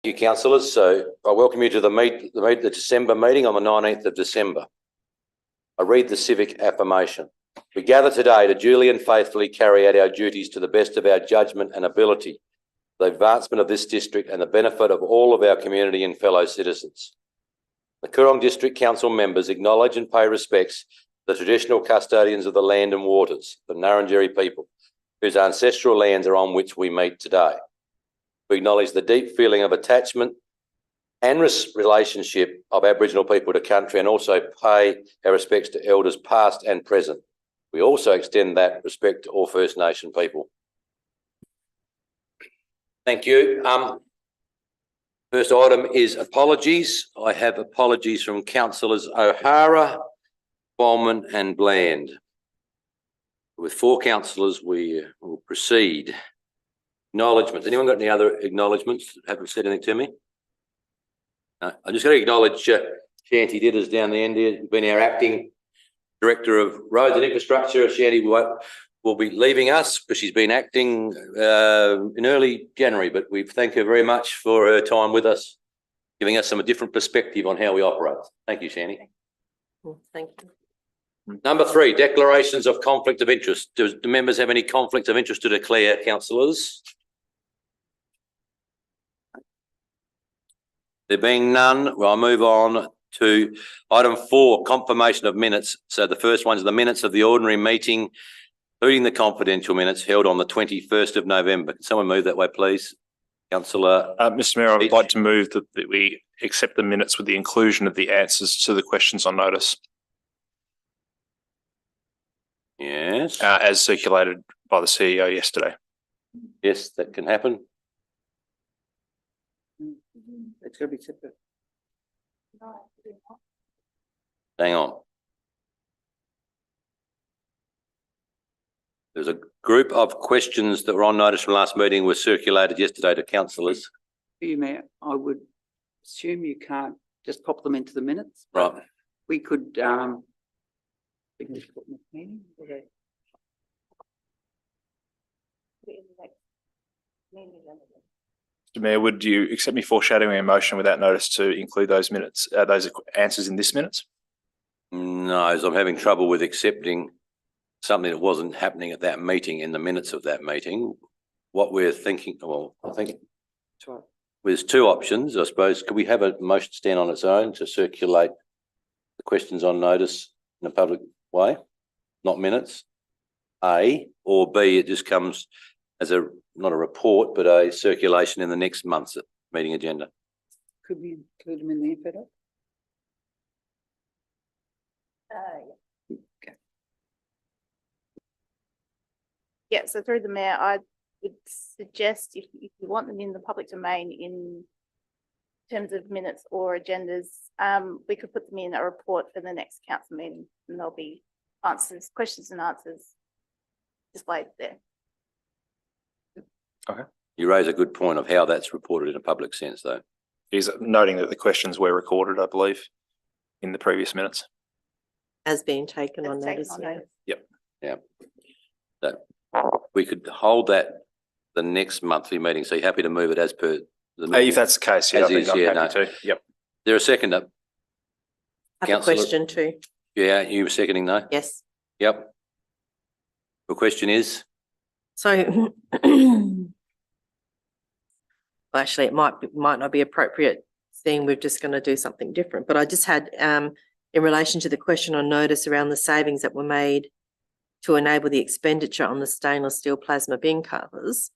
Thank you, councillors. So I welcome you to the December meeting on the 19th of December. I read the civic affirmation. We gather today to duly and faithfully carry out our duties to the best of our judgment and ability, for the advancement of this district and the benefit of all of our community and fellow citizens. The Coorong District Council members acknowledge and pay respects to the traditional custodians of the land and waters, the Ngarrindjeri people, whose ancestral lands are on which we meet today. We acknowledge the deep feeling of attachment and relationship of Aboriginal people to country, and also pay our respects to elders past and present. We also extend that respect to all First Nation people. Thank you. First item is apologies. I have apologies from councillors O'Hara, Bowman and Bland. With 4 councillors, we will proceed. Acknowledgements. Anyone got any other acknowledgements? Haven't said anything to me? No. I'm just going to acknowledge Shanti Ditters down the end here, who's been our acting Director of Roads and Infrastructure. Shanti will be leaving us because she's been acting in early January, but we thank her very much for her time with us, giving us some different perspective on how we operate. Thank you, Shanti. Thank you. Number 3, declarations of conflict of interest. Do members have any conflict of interest to declare, councillors? There being none, well, I'll move on to item 4, confirmation of minutes. So the first one is the minutes of the ordinary meeting, including the confidential minutes held on the 21st of November. Can someone move that way, please? Councillor. Mr Mayor, I would like to move that we accept the minutes with the inclusion of the answers to the questions on notice. Yes. As circulated by the CEO yesterday. Yes, that can happen. It's going to be separate. Hang on. There's a group of questions that were on notice from last meeting were circulated yesterday to councillors. You Mayor, I would assume you can't just pop them into the minutes. Right. We could we can just put them in the meeting. Okay. Mr Mayor, would you accept me foreshadowing a motion without notice to include those minutes, those answers in this minutes? No, as I'm having trouble with accepting something that wasn't happening at that meeting in the minutes of that meeting. What we're thinking, well, I think there's 2 options, I suppose. Could we have a motion stand on its own to circulate the questions on notice in a public way, not minutes? A, or B, it just comes as a, not a report, but a circulation in the next month's meeting agenda. Could we include them in the info? Okay. Yeah, so through the Mayor, I would suggest if you want them in the public domain in terms of minutes or agendas, we could put them in a report for the next council meeting, and there'll be answers, questions and answers displayed there. Okay. You raise a good point of how that's reported in a public sense, though. He's noting that the questions were recorded, I believe, in the previous minutes. As being taken As on taken notice. on Yeah. notice. Yep. Yeah. That we could hold that the next monthly meeting. So you're happy to move it as per the meeting? If that's the case, yeah, As I think is, I'm yeah, happy to. Yep. There a second? I have Councillor? a question too. Yeah, you were seconding though? Yes. Yep. The question is? So, well, actually, it might not be appropriate seeing we're just going to do something different. But I just had, in relation to the question on notice around the savings that were made to enable the expenditure on the stainless steel plasma bin covers,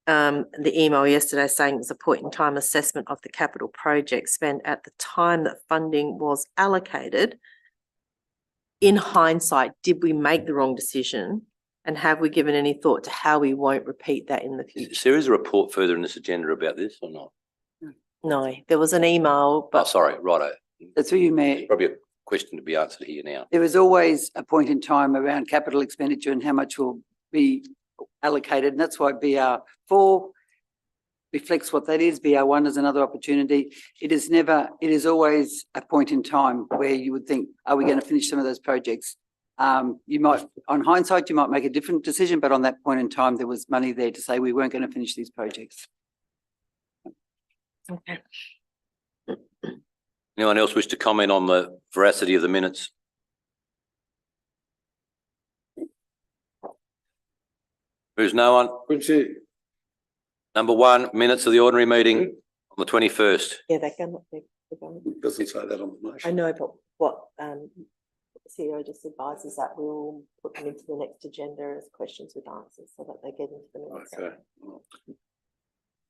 the email yesterday saying it was a point in time assessment of the capital project spent at the time that funding was allocated. In hindsight, did we make the wrong decision? And have we given any thought to how we won't repeat that in the future? There is a report further in this agenda about this or not? No, there was an email, Oh, but sorry, righto. That's through you, Mayor. Probably a question to be answered here now. There is always a point in time around capital expenditure and how much will be allocated, and that's why BR4 reflects what that is. BR1 is another opportunity. It is always a point in time where you would think, are we going to finish some of those projects? You might, on hindsight, you might make a different decision, but on that point in time, there was money there to say we weren't going to finish these projects. Okay. Anyone else wish to comment on the veracity of the minutes? There's no one. Quincy, Number one, minutes of the ordinary meeting on the 21st. Yeah, they're going. doesn't say that on the I motion. know, but what the CEO just advises that we'll put them into the next agenda as questions with answers so that they get into the minutes. Okay.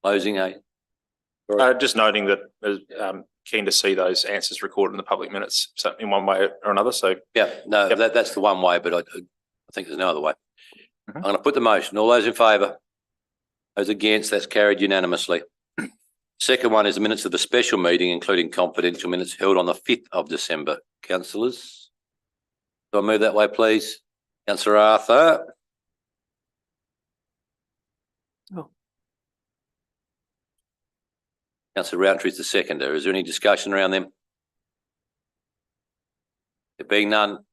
Closing, eh? Just noting that keen to see those answers recorded in the public minutes, so in one way or another. So Yeah, no, Yep. that's the one way, but I think there's no other way. Mhm. I'm going to put the motion. All those in favour? Those against? That's carried unanimously. Second one is the minutes of the special meeting, including confidential minutes held on the 5th of December. Councillors? Do I move that way, please? Councillor Arthur? Oh. Councillor Roundtree is the seconder. Is there any discussion around them? There being none.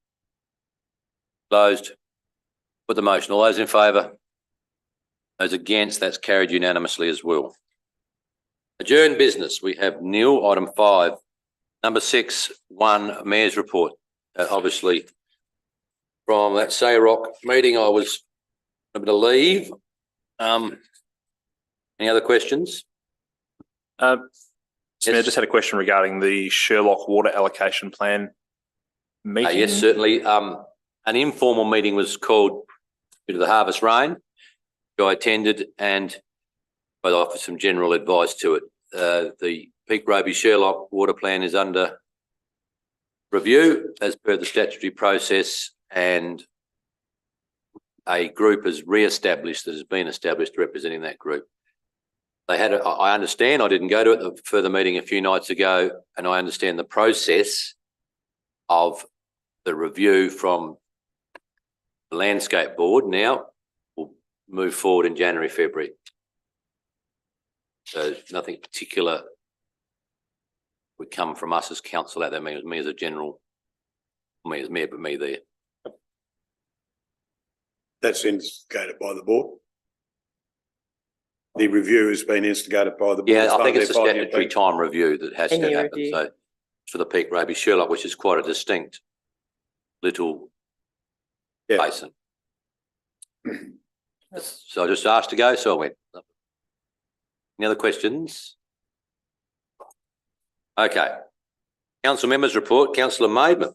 Closed. Put the motion. All those in favour? Those against? That's carried unanimously as well. Adjourned business. We have nil. Item 5. Number 6, 1, Mayor's report. Obviously, from that SAYROC meeting, I was able to leave. Any other questions? Mayor, Yes. just had a question regarding the Sherlock water allocation plan meeting. Yes, certainly. An informal meeting was called due to the harvest rain. I attended and I offered some general advice to it. The Peak Roby Sherlock water plan is under review as per the statutory process, and a group is re-established that has been established representing that group. They had, I understand, I didn't go to it, the further meeting a few nights ago, and I understand the process of the review from the Landscape Board now will move forward in January, February. So nothing particular would come from us as council at that meeting. It was me as a general, me as mayor, but me there. That's instigated by the board. The review has been instigated by the board. Yeah, I think it's a Funded by the statutory MP. time review that has to 10-year happen. review. So for the Peak Roby Sherlock, which is quite a distinct little Yeah. basin. So I just asked to go, so I went. Any other questions? Okay. Council members report. Councillor Maidman, is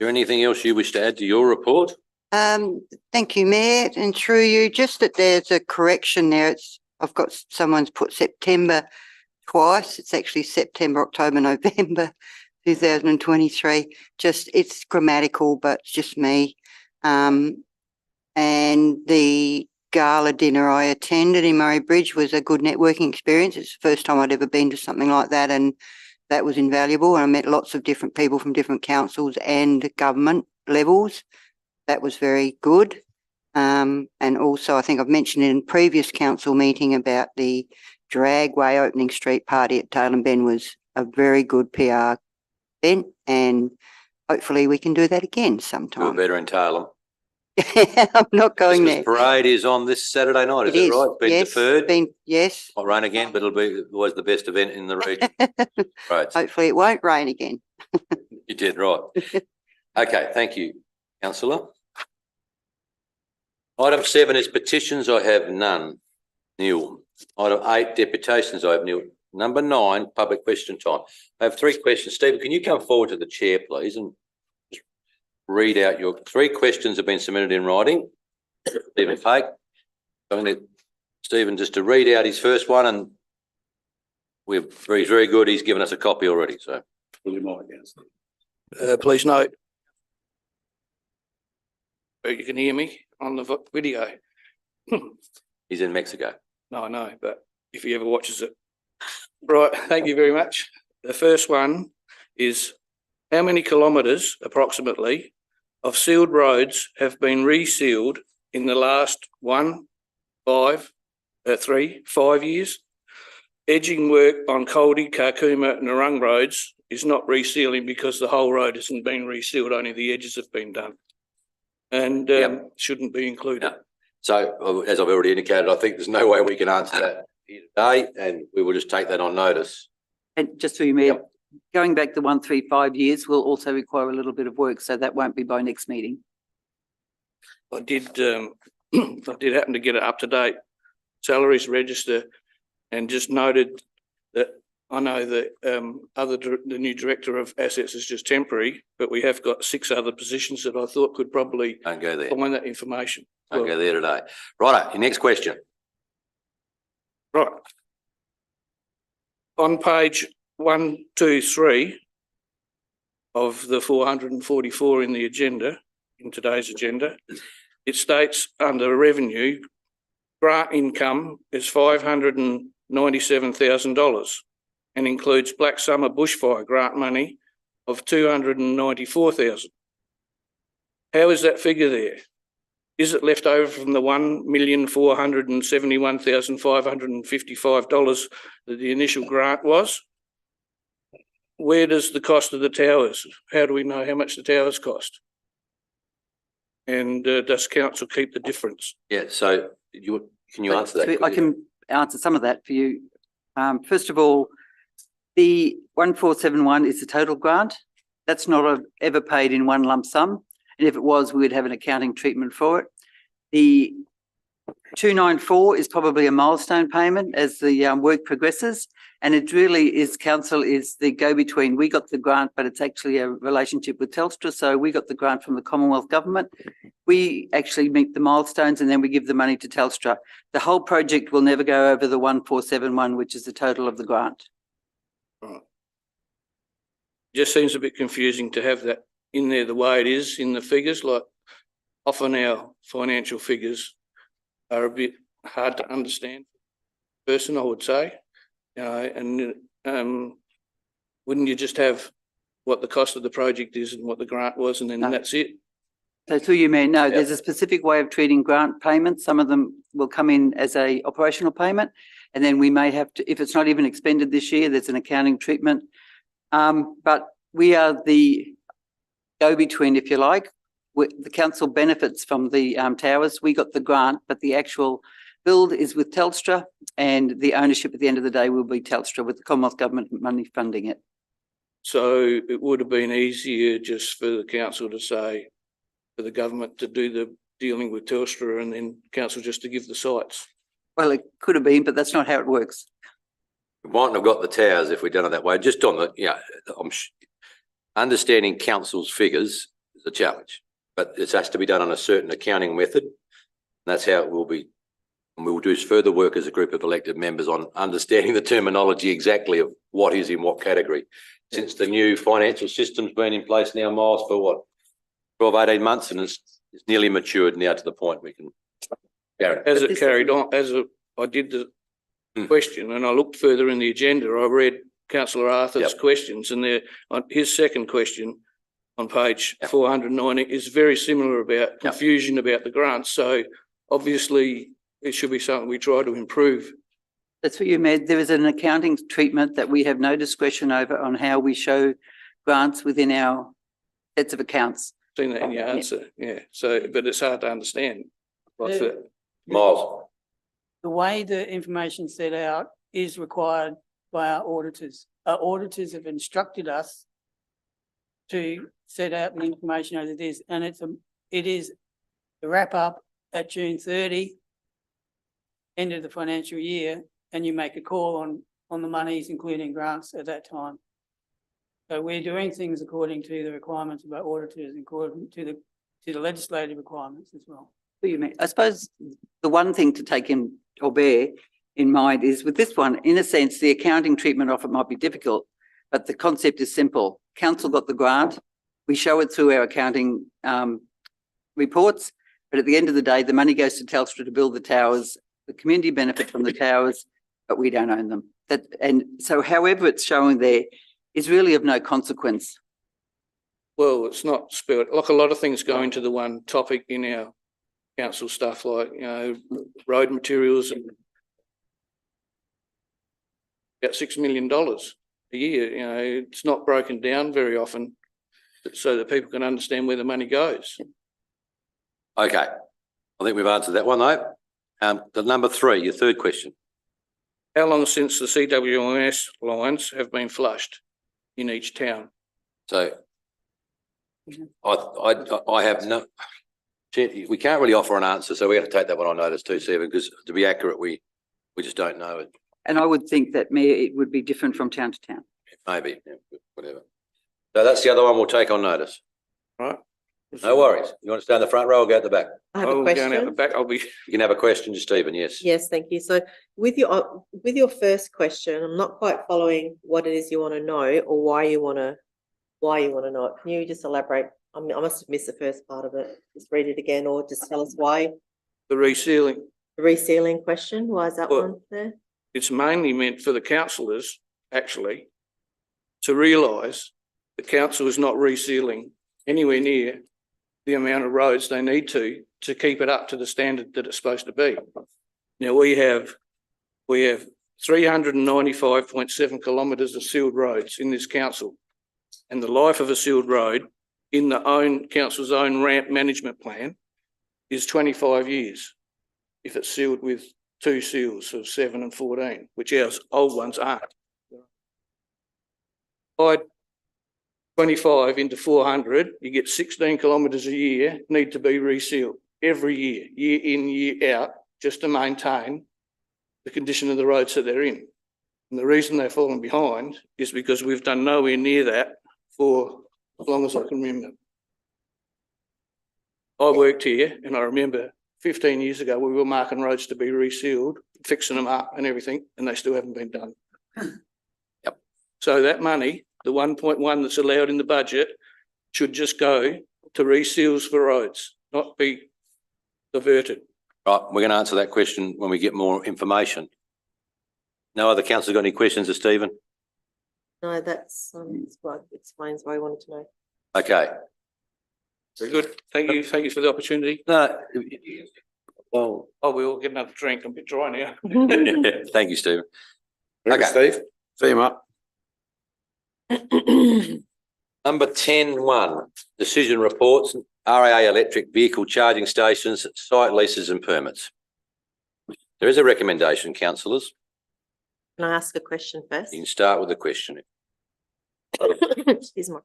there anything else you wish to add to your report? Thank you, Mayor, and through you, just that there's a correction there. I've got someone's put September twice. It's actually September, October, November 2023. Just, it's grammatical, but it's just me. And the gala dinner I attended in Murray Bridge was a good networking experience. It's the first time I'd ever been to something like that, and that was invaluable. And I met lots of different people from different councils and government levels. That was very good. And also, I think I've mentioned in a previous council meeting about the Dragway opening street party at Tailem Bend was a very good PR event, and hopefully we can do that again Do sometime. better in Tailem. I'm not going Christmas there. parade is on this Saturday night, is it right? It's been yes, deferred. yes. Might rain again, but it'll be always the best event in the region. Right, Hopefully it won't rain again. you did right. Okay, thank you, councillor. Item 7 is petitions. I have none. Nil. Item 8, deputations. I have nil. Number 9, public question time. I have 3 questions. Stephen, can you come forward to the chair, please, and read out your 3 questions have been submitted in writing. Stephen Fake. I'm going to Stephen just to read out his first one, and he's very good. He's given us a copy already. So Will you mind, yes? Please note. You can hear me on the video. he's in Mexico. No, I know, but if he ever watches it. Right, thank you very much. The first one is how many kilometres approximately of sealed roads have been resealed in the last 5 years? Edging work on Caldy, Karkuma and Narung roads is not resealing because the whole road hasn't been resealed, only the edges have been done. And shouldn't be included. Yeah. So as I've already indicated, I think there's no way we can answer that here today, and we will just take that on notice. And just through you, Mayor, going back the 1, 3, 5 years will also require a little bit of work, so that won't be by next meeting. I did, I did happen to get it up to date salaries register and just noted that I know that the new director of assets is just temporary, but we have got 6 other positions that I thought could probably Don't go there. find that information. Don't go there today. Right, your next question. Right. On page 123 of the 444 in the agenda, in today's agenda, it states under revenue, grant income is $597,000 and includes Black Summer bushfire grant money of $294,000. How is that figure there? Is it left over from the $1,471,555 that the initial grant was? Where does the cost of the towers? How do we know how much the towers cost? And does council keep the difference? Yeah, so can you answer that? So I can answer some of that for you. First of all, the 1471 is the total grant. That's not ever paid in one lump sum. And if it was, we would have an accounting treatment for it. The 294 is probably a milestone payment as the work progresses. And it really is, council is the go-between. We got the grant, but it's actually a relationship with Telstra. So we got the grant from the Commonwealth Government. We actually meet the milestones and then we give the money to Telstra. The whole project will never go over the 1471, which is the total of the grant. Right. Just seems a bit confusing to have that in there the way it is in the figures. Like often our financial figures are a bit hard to understand. Person, I would say, and wouldn't you just have what the cost of the project is and what the grant was, and then No. that's it? So through you, Mayor, no, Yeah. there's a specific way of treating grant payments. Some of them will come in as a operational payment. And then we may have to, if it's not even expended this year, there's an accounting treatment. But we are the go-between, if you like. The council benefits from the towers. We got the grant, but the actual build is with Telstra, and the ownership at the end of the day will be Telstra with the Commonwealth Government money funding it. So it would have been easier just for the council to say, for the government to do the dealing with Telstra and then council just to give the sites. Well, it could have been, but that's not how it works. We mightn't have got the towers if we'd done it that way. Just on the, understanding council's figures is a challenge, but it has to be done on a certain accounting method. And that's how it will be. And we will do further work as a group of elected members on understanding the terminology exactly of what is in what category. Since the new financial system's been in place now, Miles, for what, 12, 18 months, and it's nearly matured now to the point we can. As it carried on, I did the question and I looked further in the agenda, I read councillor Arthur's questions, and on his second question on page 490 is very similar about confusion about the grants. So obviously it should be something we try to improve. That's what you meant. There is an accounting treatment that we have no discretion over on how we show grants within our sets of accounts. Seen that in your answer, yeah. So, but it's hard to understand. What's that? Miles, The way the information set out is required by our auditors. Our auditors have instructed us to set out the information as it is, and it is the wrap up at June 30, end of the financial year, and you make a call on the monies, including grants at that time. So we're doing things according to the requirements of our auditors, according to the legislative requirements as well. What you mean? I suppose the one thing to take in or bear in mind is with this one, in a sense, the accounting treatment of it might be difficult, but the concept is simple. Council got the grant. We show it through our accounting reports, but at the end of the day, the money goes to Telstra to build the towers. The community benefit from the towers, but we don't own them. And so however it's showing there is really of no consequence. Well, it's not spelled, like a lot of things go into the one topic in our council stuff, like, road materials and about $6 million a year. It's not broken down very often so that people can understand where the money goes. okay. I think we've answered that one though. The number 3, your third question. how long since the CWMS lines have been flushed in each town? So I have no, we can't really offer an answer, so we have to take that one on notice too, Stephen, because to be accurate, we just don't know it. And I would think that, Mayor, it would be different from town to town. Maybe, yeah, whatever. So that's the other one we'll take on notice. Right? No worries. You want to stay in the front row or go at the back? I have a I'm going out the question. back. I'll be, You can have a question to Stephen, yes. Yes, thank you. So with your first question, I'm not quite following what it is you want to know or why you want to know it. Can you just elaborate? I mean, I must have missed the first part of it. Just read it again or just tell us why. the resealing. The resealing question, why is that Well, one there? It's mainly meant for the councillors, actually, to realise the council is not resealing anywhere near the amount of roads they need to keep it up to the standard that it's supposed to be. Now, we have 395.7 kilometres of sealed roads in this council. And the life of a sealed road in the council's own ramp management plan is 25 years. If it's sealed with 2 seals of 7 and 14, which our old ones aren't. By 25 into 400, you get 16 kilometres a year need to be resealed every year, year in, year out, just to maintain the condition of the roads that they're in. And the reason they're falling behind is because we've done nowhere near that for as long as I can remember. I worked here and I remember 15 years ago, we were marking roads to be resealed, fixing them up and everything, and they still haven't been done. Yep. So that money, the 1.1 that's allowed in the budget, should just go to reseals for roads, not be diverted. Right, we're going to answer that question when we get more information. No other councillors got any questions of Stephen? No, that's what explains why I wanted to know. Okay. Very good. Thank you. Thank you for the opportunity. No, well, Oh, we'll get another drink. I'm a bit dry now. thank you, Stephen. Okay, Okay. Steve, see him up. Number 10.1, decision reports, RAA electric vehicle charging stations, site leases and permits. There is a recommendation, councillors. Can I ask a question first? You can start with the question. Excuse me.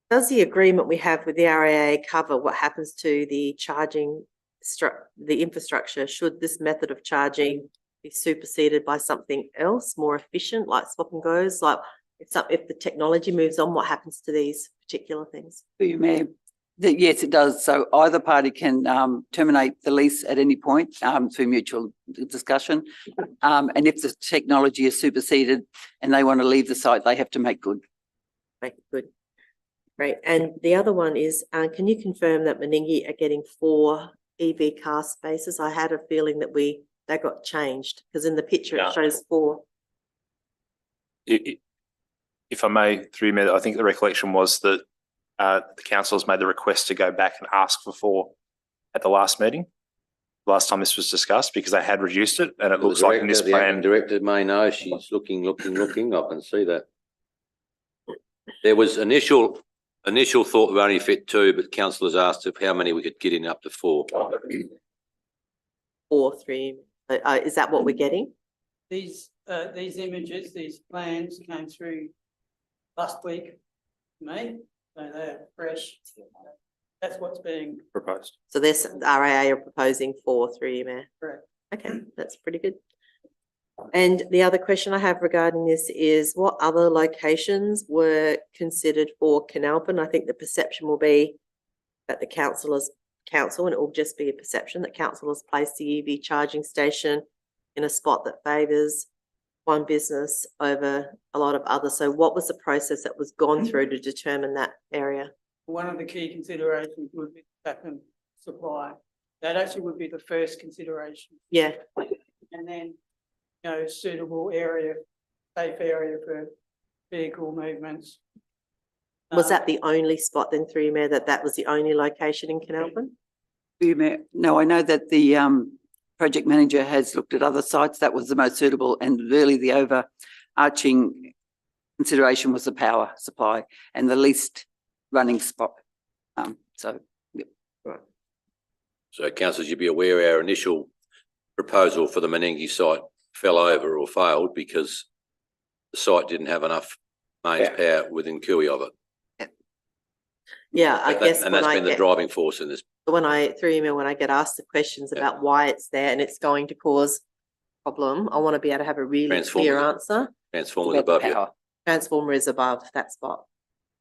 Does the agreement we have with the RAA cover what happens to the charging the infrastructure? Should this method of charging be superseded by something else more efficient, like swap and goes? Like if the technology moves on, what happens to these particular things? Through you, Mayor. Yes, it does. So either party can terminate the lease at any point through mutual discussion. And if the technology is superseded and they want to leave the site, they have to make good. Make it good. Great. And the other one is, can you confirm that Meningie are getting 4 EV car spaces? I had a feeling that they got changed because in the picture Yeah. it shows 4. If I may, through you, I think the recollection was that the councillors made the request to go back and ask for 4 at the last meeting, last time this was discussed, because they had reduced it, and it looks like in this The acting plan. director may know, she's looking, I can see that. There was initial thought we only fit 2, but councillors asked if how many we could get in up to 4. 4, 3. Is that what we're getting? These images, these plans came through last week, May, so they're fresh. That's what's being Proposed. So this RAA are proposing 4, 3, Mayor. correct. Okay, that's pretty good. And the other question I have regarding this is what other locations were considered for Canalpin? I think the perception will be that the council, and it will just be a perception that council has placed the EV charging station in a spot that favours one business over a lot of others. So what was the process that was gone through to determine that area? One of the key considerations would be backup supply. That actually would be the first consideration. Yeah, And then, suitable area, safe area for vehicle movements. was that the only spot then through Mayor that was the only location in Canalpin? Through you, Mayor. No, I know that the project manager has looked at other sites. That was the most suitable, and really the overarching consideration was the power supply and the least running spot. So, yep. So councillors, you'd be aware our initial proposal for the Meningie site fell over or failed because the site didn't have enough mains power within cooey of it. Yeah, I guess And when that's I been the get, driving force in this. when I, through email, when I get asked the questions Yeah. about why it's there and it's going to cause problem, I want to be able to have a really Transformer. clear answer. Transformers above you. Transformer is above that spot.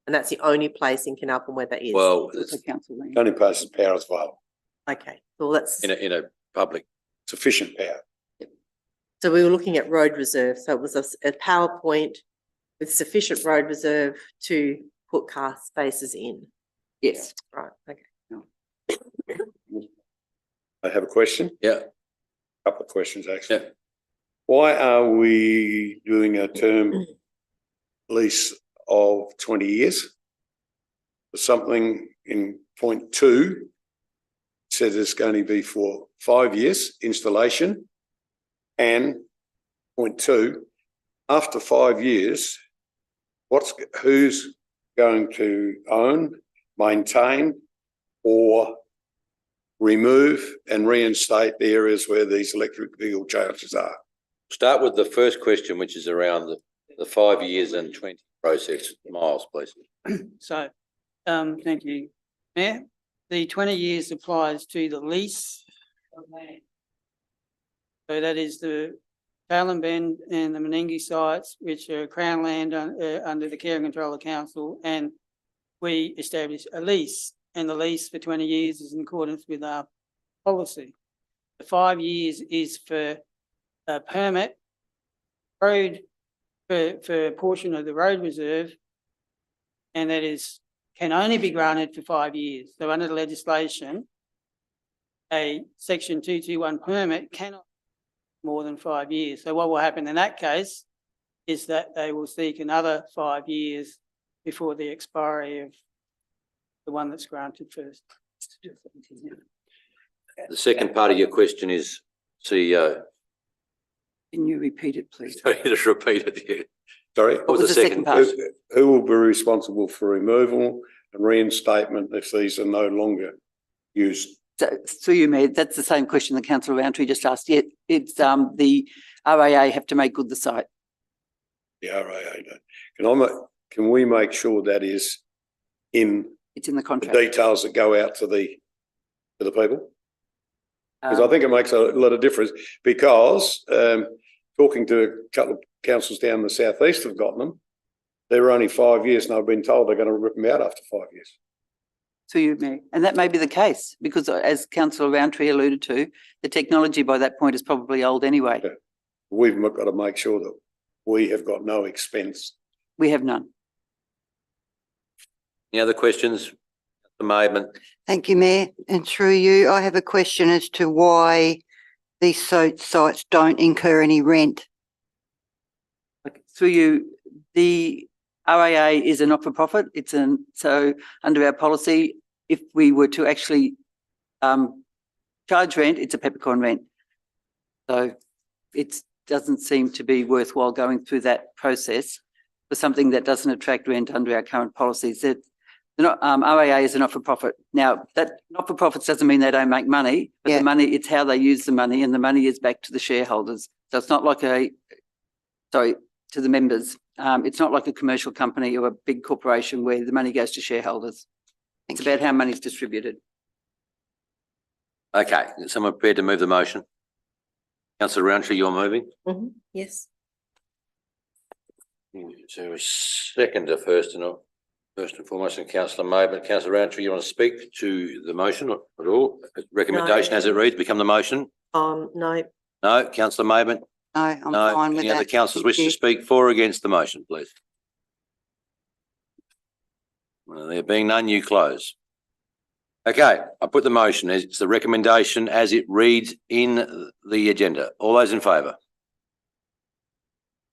And that's the only place in Canalpin where that is. Well, Also it's council land. Only place the power is available, Okay, well, that's, in a public. sufficient power. so we were looking at road reserve. So it was a PowerPoint with sufficient road reserve to put car spaces in. Yes. Right, okay. I have a question, Yeah, couple of questions actually. yeah. Why are we doing a term lease of 20 years? For something in point 2 says it's going to be for 5 years installation. And point 2, after 5 years, who's going to own, maintain, or remove and reinstate the areas where these electric vehicle chargers are? Start with the first question, which is around the 5 years and 20 process miles, please. So, thank you, Mayor. The 20 years applies to the lease of land. So that is the Fallon Bend and the Menengi sites, which are Crown land under the care and control of council, and we establish a lease, and the lease for 20 years is in accordance with our policy. The 5 years is for a permit, road, for a portion of the road reserve, and that can only be granted for 5 years. So under the legislation, a section 221 permit cannot be more than 5 years. So what will happen in that case is that they will seek another 5 years before the expiry of the one that's granted first. The second part of your question is CEO. Can you repeat it, please? Sorry, just repeat it. Yeah. Sorry? What was the second part? Who will be responsible for removal and reinstatement if these are no longer used? So, through you, Mayor, that's the same question that Councillor Roundtree just asked. Yet it's the RAA have to make good the site. The RAA. Can we make sure that is in It's in the the contract. details that go out to the people? Because I think it makes a lot of difference, because talking to a couple of councils down the southeast have gotten them. They're only 5 years and I've been told they're going to rip them out after 5 years. Through you, Mayor, and that may be the case because, as Councillor Roundtree alluded to, the technology by that point is probably old anyway. Yeah. We've got to make sure that we have got no expense. We have none. Any other questions? The Maidment. Thank you, Mayor. And through you, I have a question as to why these sites don't incur any rent. Through you, the RAA is a not-for-profit. So under our policy, if we were to actually charge rent, it's a peppercorn rent. So it doesn't seem to be worthwhile going through that process for something that doesn't attract rent under our current policies. That RAA is a not-for-profit. Now, that not-for-profits doesn't mean they don't make money, but Yeah. the money, it's how they use the money, and the money is back to the shareholders. So it's not like to the members. It's not like a commercial company or a big corporation where the money goes to shareholders. It's about how money's distributed. Okay, is someone prepared to move the motion? Councillor Roundtree, you're moving? Yes. So a seconder first and foremost, and Councillor Maidment. Councillor Roundtree, you want to speak to the motion at all? Recommendation as it reads, become the motion? No, No, Councillor Maidment? No, I'm No. fine with Any that. other councillors Thank wish to you. speak for or against the motion, please? Well, there being none, you close. Okay, I put the motion. It's the recommendation as it reads in the agenda. All those in favour?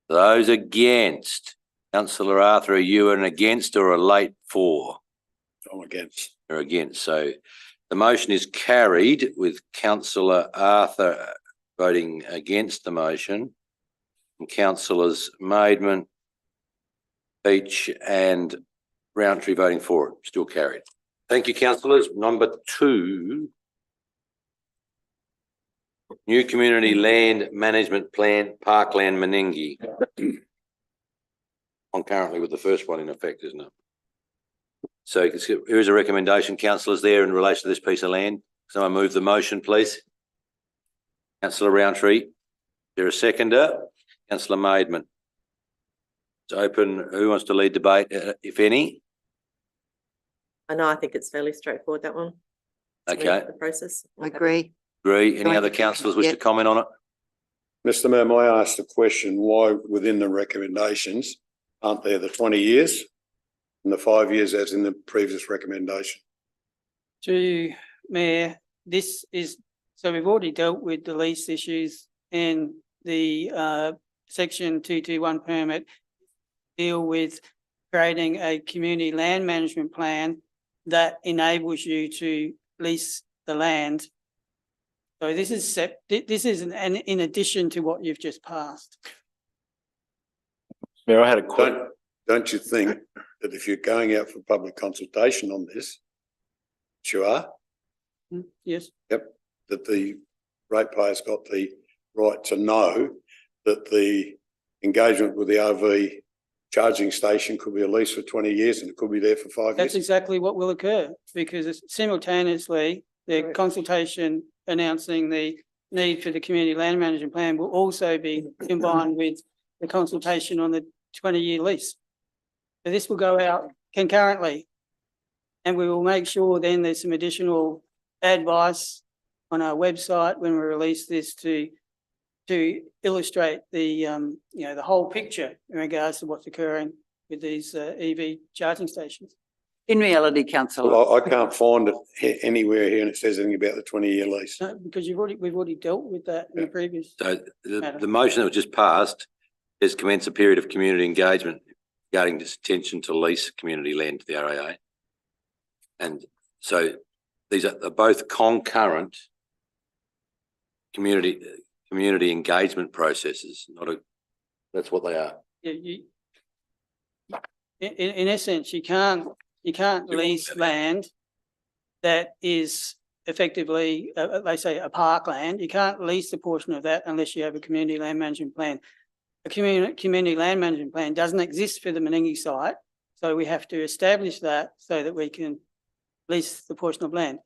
Those against? Councillor Arthur, are you an against or a late for? I'm against. Or against. So the motion is carried with Councillor Arthur voting against the motion and Councillors Maidment, Beach and Roundtree voting for it. Still carried. Thank you, councillors. Number 2. New Community Land Management Plan, Parkland Menengi. Concurrently with the first one in effect, isn't it? So there is a recommendation, councillors, there in relation to this piece of land. Someone move the motion, please. Councillor Roundtree. Is there a seconder? Councillor Maidman. It's open. Who wants to lead debate, if any? I know, I think it's fairly straightforward, that one. Okay, The process. Agree. agree. Any Right. other councillors wish to Yep. comment on it? Mr Mayor, may I ask the question, why within the recommendations aren't there the 20 years and the 5 years as in the previous recommendation? To Mayor, this is, so we've already dealt with the lease issues and the section 221 permit deal with creating a community land management plan that enables you to lease the land. So this is this is in addition to what you've just passed. Mayor, I had a quick, Don't you think that if you're going out for public consultation on this, which you are, Yes, that the ratepayers got the right to know that the engagement with the RV charging station could be a lease for 20 years and it could be there for 5 that's years? exactly what will occur because it's simultaneously the consultation announcing the need for the community land management plan will also be combined with the consultation on the 20-year lease. So this will go out concurrently. And we will make sure then there's some additional advice on our website when we release this to illustrate the the whole picture in regards to what's occurring with these EV charging stations. In reality, councillor, Well, I can't find it anywhere here and it says anything about the 20-year lease. No, because we've already dealt with that in the previous. So the Madam. motion that was just passed is commence a period of community engagement regarding this intention to lease community land to the RAA. And so these are both concurrent community engagement processes, that's what they are. In essence, you can't lease land that is effectively, they say a parkland. You can't lease a portion of that unless you have a community land management plan. A community land management plan doesn't exist for the Menengi site, so we have to establish that so that we can lease the portion of land.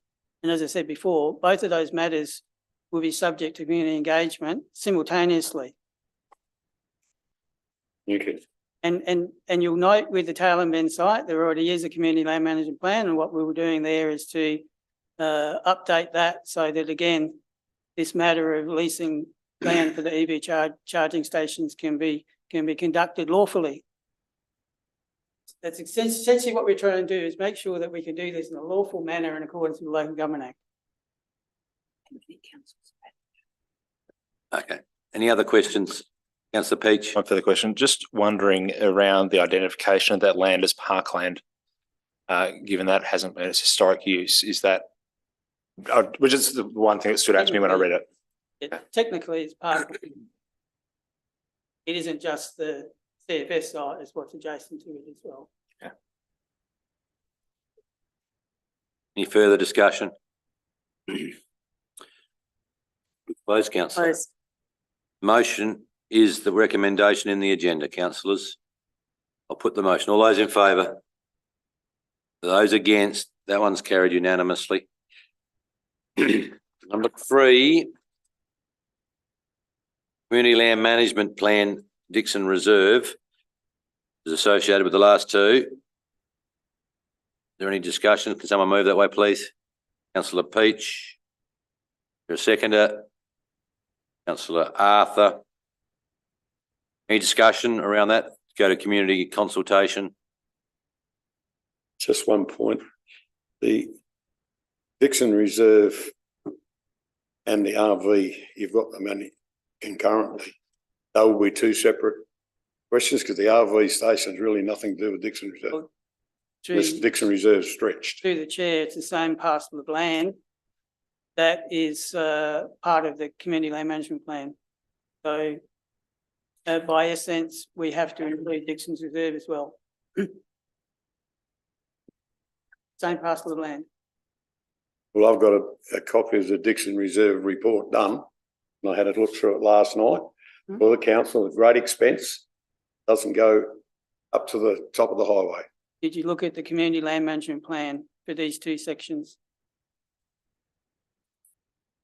And as I said before, both of those matters will be subject to community engagement simultaneously. Okay. And you'll note with the Tail and Bend site, there already is a community land management plan, and what we were doing there is to update that so that again, this matter of leasing land for the EV charging stations can be conducted lawfully. That's essentially what we're trying to do, is make sure that we can do this in a lawful manner in accordance with the Local Government Act. Okay. Any other questions? Councillor Peach? one further question, just wondering around the identification of that land as parkland. Given that hasn't been its historic use, is that, which is the one thing that stood out to me when I read it. Technically, it's part of it. It isn't just the CFS site, it's what's adjacent to it as well. Any further discussion? Close, councillor. Close. Motion is the recommendation in the agenda, councillors. I'll put the motion. All those in favour? Those against? That one's carried unanimously. Number 3. Community Land Management Plan, Dixon Reserve is associated with the last two. Is there any discussion? Can someone move that way, please? Councillor Peach. You're a seconder. Councillor Arthur. Any discussion around that? Go to community consultation. Just one point. The Dixon Reserve and the RV, you've got the money concurrently. They will be two separate questions because the RV station has really nothing to do with Dixon Reserve. This Dixon Reserve stretched. Through the chair, it's the same parcel of land that is part of the community land management plan. So by essence, we have to include Dixon's Reserve as well. Same parcel of land. Well, I've got a copy of the Dixon Reserve report done And I had a look through it last night. For the council, a great expense, doesn't go up to the top of the highway. Did you look at the community land management plan for these two sections?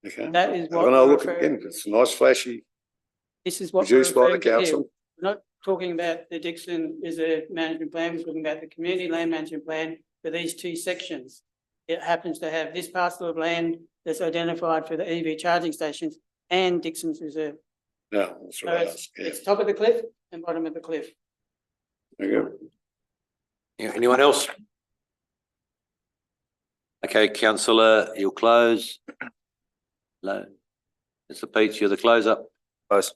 Okay. That is what When I we're look referring- again, it's nice flashy, This is what. we're produced by the referring to here. council. We're not talking about the Dixon Reserve Management Plan, we're talking about the Community Land Management Plan for these two sections. It happens to have this parcel of land that's identified for the EV charging stations and Dixon's Reserve. No, that's So right. it's top of the cliff and bottom of the cliff. There you go. Yeah, anyone else? Okay, councillor, you'll close. No. Mr. Peach, you're the closer. Close.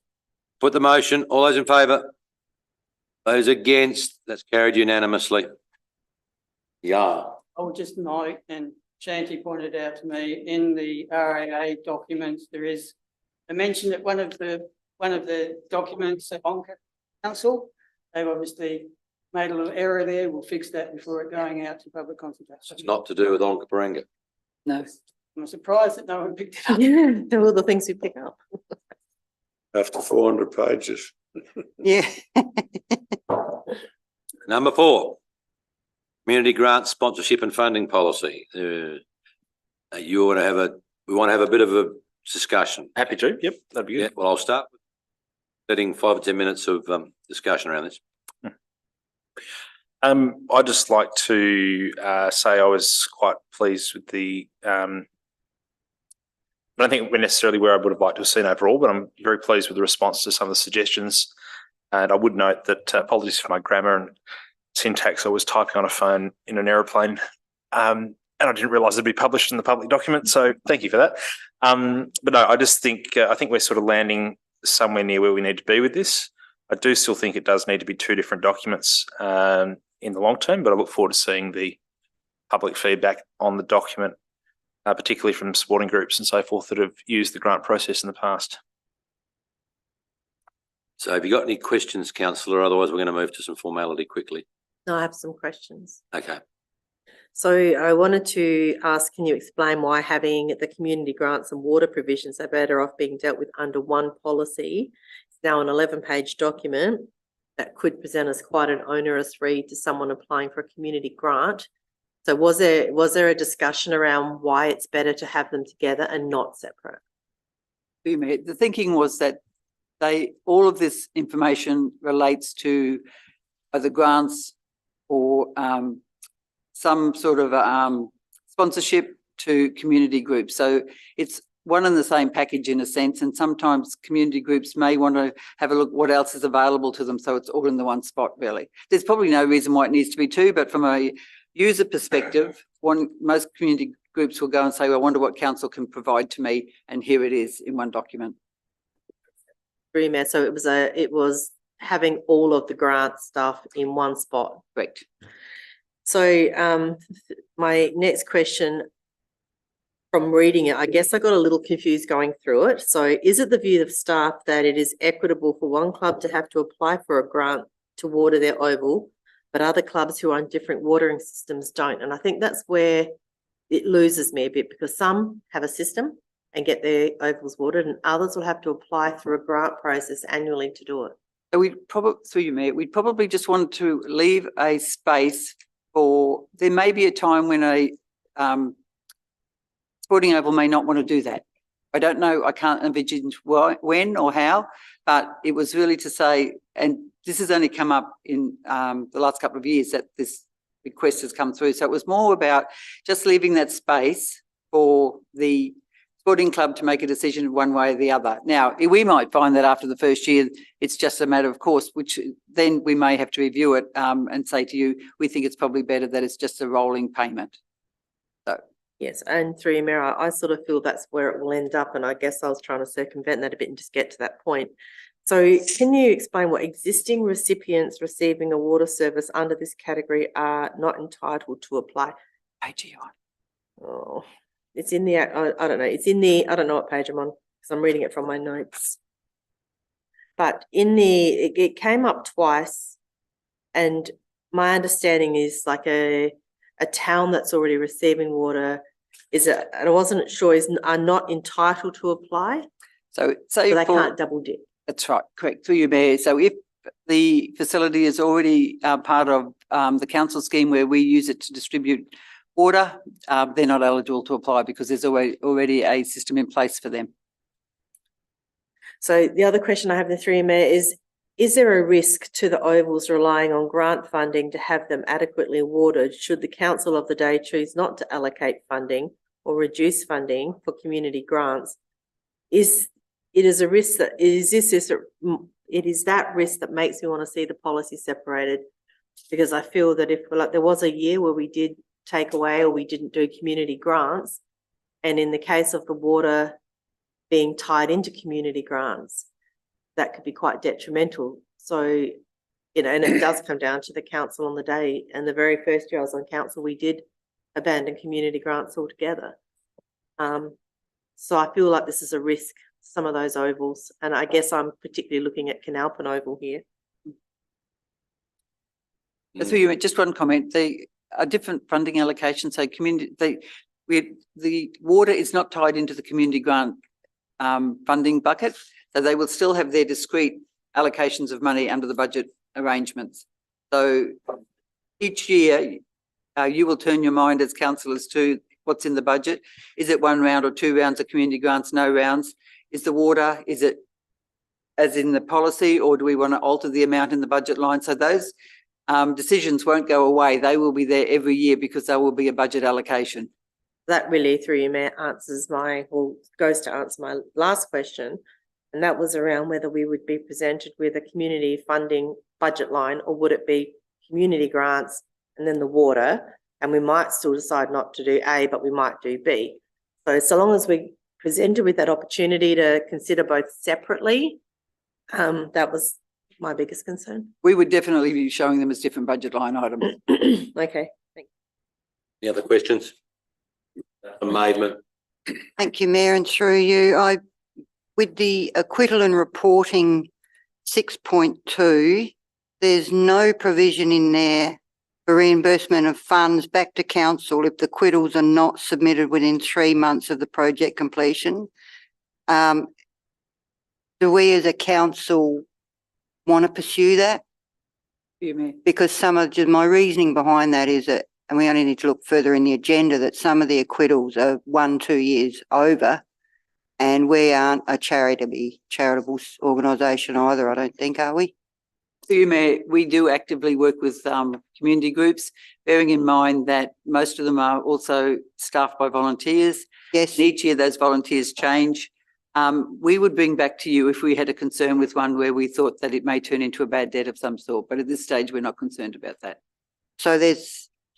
Put the motion. All those in favour? Those against? That's carried unanimously. Yeah. I would just note, and Shanti pointed out to me, in the RAA documents, there is a mention that one of the documents on council, they've obviously made a little error there. We'll fix that before it going out to public consultation. It's not to do with Onkaparinga. No. I'm surprised that no one picked it up. Yeah, they're all the things we pick up. After 400 pages. Yeah. Number 4. Community grant sponsorship and funding policy. We want to have a bit of a discussion. Happy to. Yep, that'd be Yeah, good. well, I'll start with letting 5 or 10 minutes of discussion around this. I'd just like to say I was quite pleased with the. I don't think we're necessarily where I would have liked to have seen overall, but I'm very pleased with the response to some of the suggestions. And I would note that apologies for my grammar and syntax. I was typing on a phone in an aeroplane, and I didn't realise it'd be published in the public document. So thank you for that. But no, I just think I think we're sort of landing somewhere near where we need to be with this. I do still think it does need to be 2 different documents in the long term, but I look forward to seeing the public feedback on the document, particularly from sporting groups and so forth that have used the grant process in the past. So have you got any questions, councillor? Otherwise, we're going to move to some formality quickly. No, I have some questions. Okay. So I wanted to ask, can you explain why having the community grants and water provisions are better off being dealt with under one policy? It's now an 11-page document that could present as quite an onerous read to someone applying for a community grant. So was there a discussion around why it's better to have them together and not separate? The thinking was that all of this information relates to either grants or some sort of sponsorship to community groups. So it's one and the same package in a sense, and sometimes community groups may want to have a look what else is available to them, so it's all in the one spot really. There's probably no reason why it needs to be 2, but from a user perspective, most community groups will go and say, well, I wonder what council can provide to me, and here it is in one document. Mayor, so it was having all of the grant stuff in one spot. Correct. So my next question, from reading it, I guess I got a little confused going through it. So is it the view of staff that it is equitable for one club to have to apply for a grant to water their oval, but other clubs who are on different watering systems don't? And I think that's where it loses me a bit, because some have a system and get their ovals watered, and others will have to apply through a grant process annually to do it. So we'd probably just want to leave a space for, there may be a time when a sporting oval may not want to do that. I don't know, I can't envision when or how, but it was really to say, and this has only come up in the last couple of years that this request has come through. So it was more about just leaving that space for the sporting club to make a decision one way or the other. Now, we might find that after the first year, it's just a matter of course, which then we may have to review it and say to you, we think it's probably better that it's just a rolling payment. So. Yes, and through you, Mayor, I sort of feel that's where it will end up, and I guess I was trying to circumvent that a bit and just get to that point. So can you explain what existing recipients receiving a water service under this category are not entitled to apply? Page are you on? Oh, it's in the, I don't know, it's in the, I don't know what page I'm on, because I'm reading it from my notes. But it came up twice, and my understanding is like a town that's already receiving water, and I wasn't sure, are not entitled to apply? So So say they for, can't double dip. that's right, correct, through you, Mayor. So if the facility is already part of the council scheme where we use it to distribute water, they're not eligible to apply because there's already a system in place for them. So the other question I have the three, Mayor, is there a risk to the ovals relying on grant funding to have them adequately watered should the council of the day choose not to allocate funding or reduce funding for community grants? It is a risk that, it is that risk that makes me want to see the policy separated. Because I feel that if there was a year where we did take away or we didn't do community grants, and in the case of the water being tied into community grants, that could be quite detrimental. So, and it does come down to the council on the day. And the very first year I was on council, we did abandon community grants altogether. So I feel like this is a risk, some of those ovals, and I guess I'm particularly looking at Canalpin Oval here. Through you, just one comment, a different funding allocation, so the water is not tied into the community grant funding bucket, so they will still have their discrete allocations of money under the budget arrangements. So each year, you will turn your mind as councillors to what's in the budget. Is it 1 round or 2 rounds of community grants, no rounds? Is the water, is it as in the policy, or do we want to alter the amount in the budget line? So those decisions won't go away. They will be there every year because there will be a budget allocation. That really, through you, Mayor, goes to answer my last question. And that was around whether we would be presented with a community funding budget line, or would it be community grants and then the water? And we might still decide not to do A, but we might do B. So long as we presented with that opportunity to consider both separately, that was my biggest concern. We would definitely be showing them as different budget line items. Okay, thank you. Any other questions? Maidment. Thank you, Mayor, and through you, with the acquittal and reporting 6.2, there's no provision in there for reimbursement of funds back to council if the acquittals are not submitted within 3 months of the project completion. Do we as a council want to pursue that? You may. Because my reasoning behind that is that, and we only need to look further in the agenda, that some of the acquittals are 1-2 years over, and we aren't a charitable organisation either, I don't think, are we? You may, we do actively work with community groups, bearing in mind that most of them are also staffed by volunteers. Yes. And each year those volunteers change. We would bring back to you if we had a concern with one where we thought that it may turn into a bad debt of some sort, but at this stage we're not concerned about that. So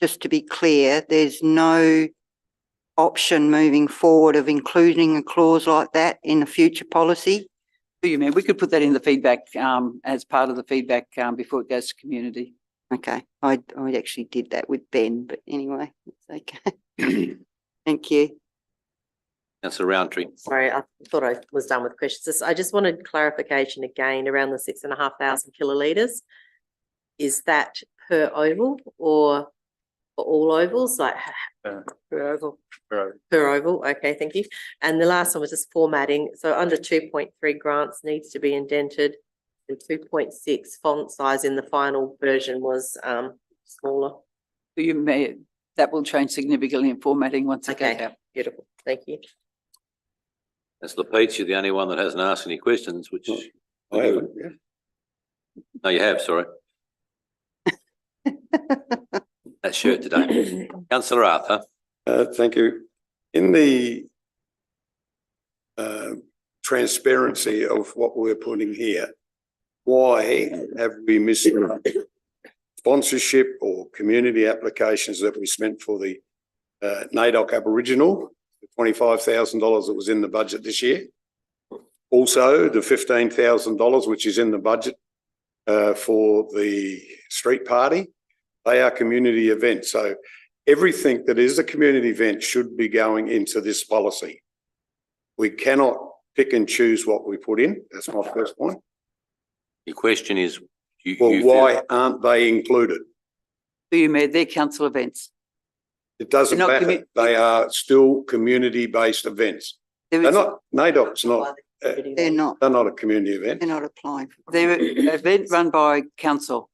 just to be clear, there's no option moving forward of including a clause like that in the future policy? You may, we could put that in the feedback as part of the feedback before it goes to community. Okay, I actually did that with Ben, but anyway, it's okay. Thank you. Councillor Roundtree. Sorry, I thought I was done with questions. I just wanted clarification again around the 6,500 kilolitres. Is that per oval or for all ovals? Like per oval? Per oval, okay, thank you. And the last one was just formatting. So under 2.3 grants needs to be indented, and 2.6 font size in the final version was smaller. You may, that will change significantly in formatting once it goes Okay, out. beautiful, thank you. Councillor Peach, you're the only one that hasn't asked any questions, which I haven't, yeah. no, you have, sorry. That shirt today. Councillor Arthur. Thank you. In the transparency of what we're putting here, why have we missed sponsorship or community applications that we spent for the NAIDOC Aboriginal, the $25,000 that was in the budget this year? Also, the $15,000 which is in the budget for the street party. They are community events. So everything that is a community event should be going into this policy. We cannot pick and choose what we put in. That's my first point. Your question is, Why aren't they included? You made their council events. It doesn't They're not matter. They are still community-based events. There They're is- not, NAIDOC's not They're not, they're not a community event. they're not applying. for They're an event run by council.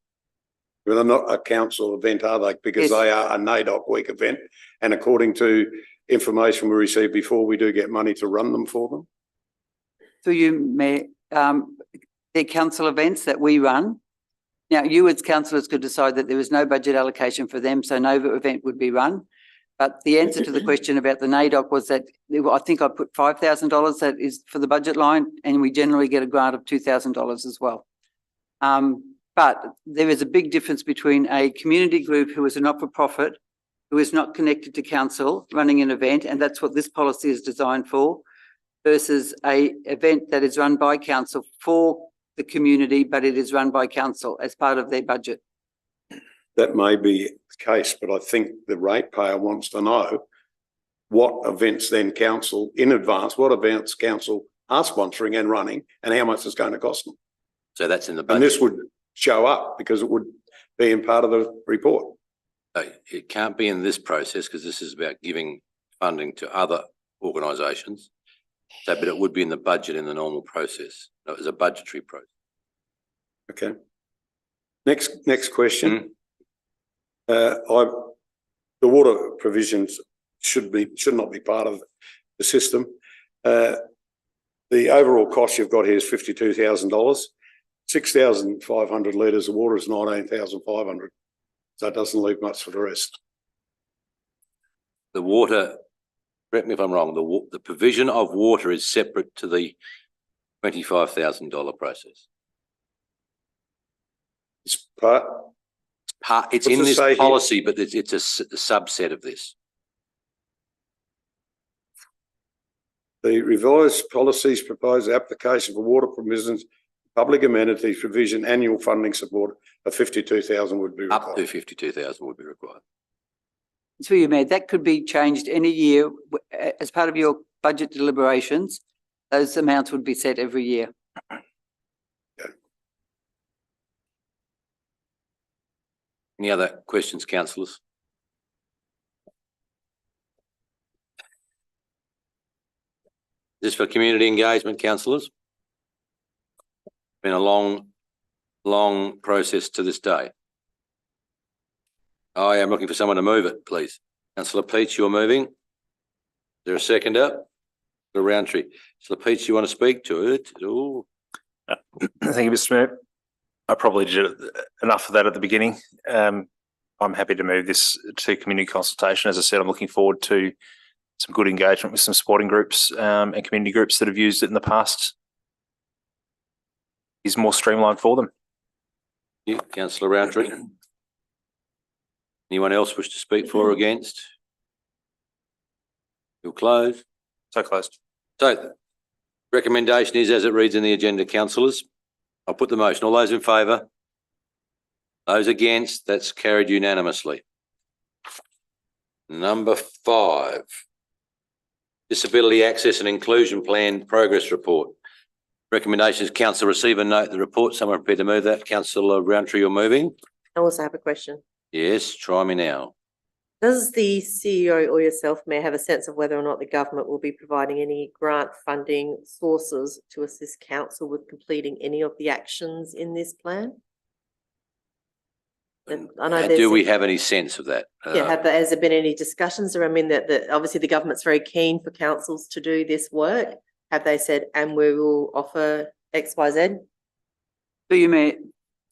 They're not a council event, are they? Because Yes. they are a NAIDOC week event. And according to information we received before, we do get money to run them for them. Through you, Mayor, they're council events that we run. Now, you as councillors could decide that there was no budget allocation for them, so no event would be run. But the answer to the question about the NAIDOC was that I think I put $5,000 that is for the budget line, and we generally get a grant of $2,000 as well. But there is a big difference between a community group who is a not-for-profit, who is not connected to council, running an event, and that's what this policy is designed for, versus a event that is run by council for the community, but it is run by council as part of their budget. That may be the case, but I think the ratepayer wants to know what events then council in advance, what events council are sponsoring and running, and how much it's going to cost them. So that's in the And budget. this would show up because it would be in part of the report. It can't be in this process because this is about giving funding to other organisations. So, but it would be in the budget in the normal process. It was a budgetary process. Okay. Next question. The water provisions should not be part of the system. The overall cost you've got here is $52,000. 6,500 litres of water is 19,500. So it doesn't leave much for the rest. The water, correct me if I'm wrong, the provision of water is separate to the $25,000 process. It's part, It's What's in it this say here? policy, but it's a subset of this. the revised policies propose application for water provisions, public amenities provision, annual funding support of 52,000 would be Up to required. 52,000 would be required. Through you, Mayor, that could be changed any year as part of your budget deliberations. Those amounts would be set every year. Any other questions, councillors? This for community engagement, councillors? Been a long process to this day. I am looking for someone to move it, please. Councillor Peach, you're moving. Is there a seconder? The Roundtree. Councillor Peach, you want to speak to it? Ooh. Thank you, Mr. Mayor. I probably did enough of that at the beginning. I'm happy to move this to community consultation. As I said, I'm looking forward to some good engagement with some sporting groups and community groups that have used it in the past. Is more streamlined for them. Yeah, councillor Roundtree. Anyone else wish to speak for or against? You'll close. So closed. So recommendation is as it reads in the agenda, councillors. I'll put the motion. All those in favour? Those against? That's carried unanimously. Number 5. Disability Access and Inclusion Plan Progress Report. Recommendations, council receive and note the report. Someone prepared to move that. Councillor Roundtree, you're moving? I also have a question. Yes, try me now. Does the CEO or yourself, Mayor, have a sense of whether or not the government will be providing any grant funding sources to assist council with completing any of the actions in this plan? And I know Do we there's- have any sense of that? Yeah, has there been any discussions? Or I mean, that obviously the government's very keen for councils to do this work. Have they said, and we will offer X, Y, Z? Through you, Mayor.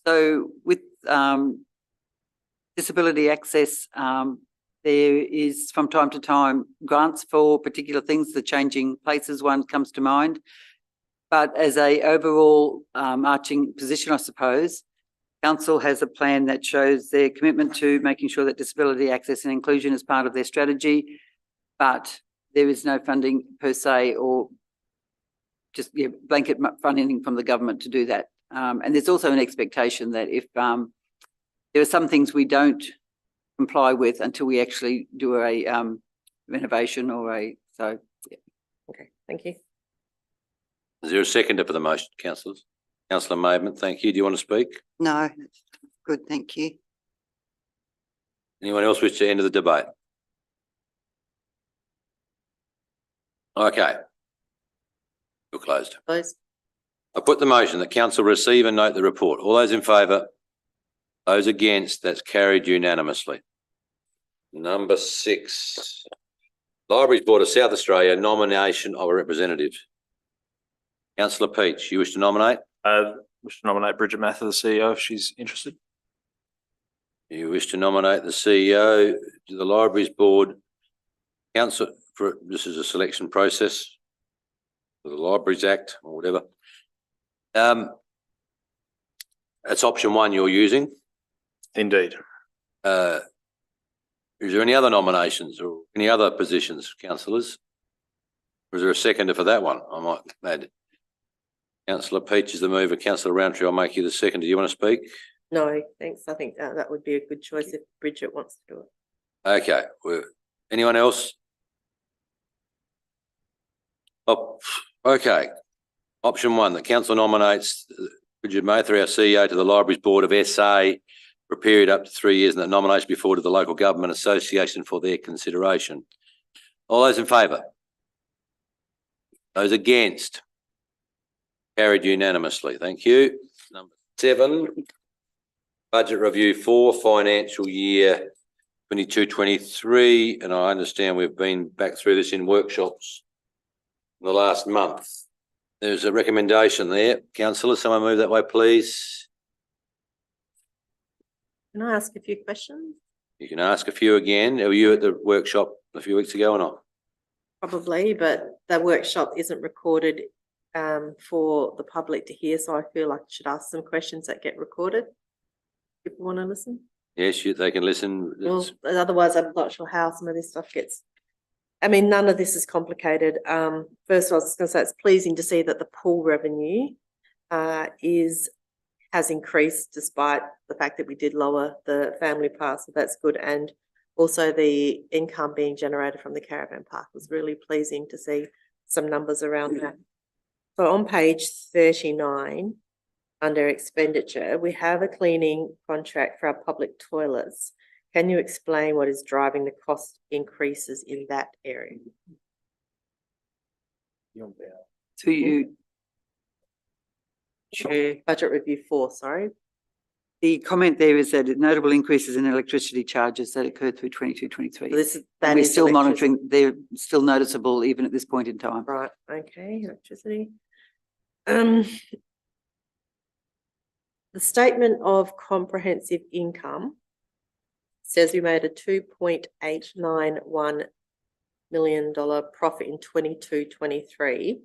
So with disability access, there is from time to time grants for particular things. The changing places one comes to mind. But as a overall arching position, I suppose, council has a plan that shows their commitment to making sure that disability access and inclusion is part of their strategy, but there is no funding per se or just blanket funding from the government to do that. And there's also an expectation that if there are some things we don't comply with until we actually do a renovation or so. Yeah. Okay, thank you. Is there a seconder for the motion, councillors? Councillor Maidment, thank you. Do you want to speak? No, that's good, thank you. Anyone else wish to enter the debate? You're closed. Closed. I put the motion that council receive and note the report. All those in favour? Those against? That's carried unanimously. Number 6. Libraries Board of South Australia, nomination of a representative. Councillor Peach, you wish to nominate? Wish to nominate Bridget Mather, the CEO, if she's interested. You wish to nominate the CEO to the Libraries Board. Council, for this is a selection process for the Libraries Act or whatever. That's option 1 you're using. Indeed. Is there any other nominations or any other positions, councillors? Or is there a seconder for that one? I might add. Councillor Peach is the mover. Councillor Roundtree, I'll make you the second. Do you want to speak? No, thanks. I think that would be a good choice if Bridget wants to do it. Okay. Anyone else? Oh, okay. Option 1, the council nominates Bridget Mather, our CEO, to the Libraries Board of SA for a period up to 3 years, and that nomination be forwarded to the Local Government Association for their consideration. All those in favour? Those against? Carried unanimously. Thank you. Number 7, budget review for financial year 22-23, and I understand we've been back through this in workshops in the last month. There's a recommendation there. Councillor, someone move that way, please. Can I ask a few questions? You can ask a few again. Were you at the workshop a few weeks ago or not? Probably, but the workshop isn't recorded for the public to hear, so I feel like I should ask some questions that get recorded. People want to listen? Yes, they can listen. Well, otherwise I'm not sure how some of this stuff gets. I mean, none of this is complicated. First of all, I was going to say it's pleasing to see that the pool revenue has increased despite the fact that we did lower the family pass, so that's good. And also the income being generated from the caravan park was really pleasing to see some numbers around that. So on page 39, under expenditure, we have a cleaning contract for our public toilets. Can you explain what is driving the cost increases in that area? To you, Chair. Budget review 4, sorry. The comment there is that notable increases in electricity charges that occurred through 22-23. So this is, that We're is still electricity. monitoring, they're still noticeable even at this point in time. Right, okay, electricity. The statement of comprehensive income says we made a $2.891 million profit in 22-23.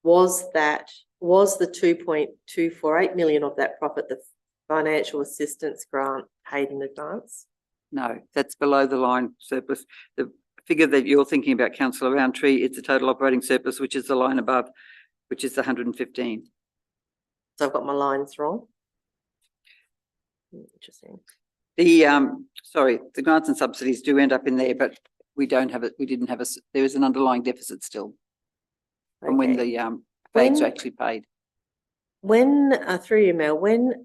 Was the 2.248 million of that profit the financial assistance grant paid in advance? No, that's below the line surplus. The figure that you're thinking about, councillor Roundtree, it's the total operating surplus, which is the line above, which is the 115. So I've got my lines wrong. Interesting. The the grants and subsidies do end up in there, but we don't have it. We didn't have there is an underlying deficit still from when Okay. the bags are When- actually paid. When, through your mail, when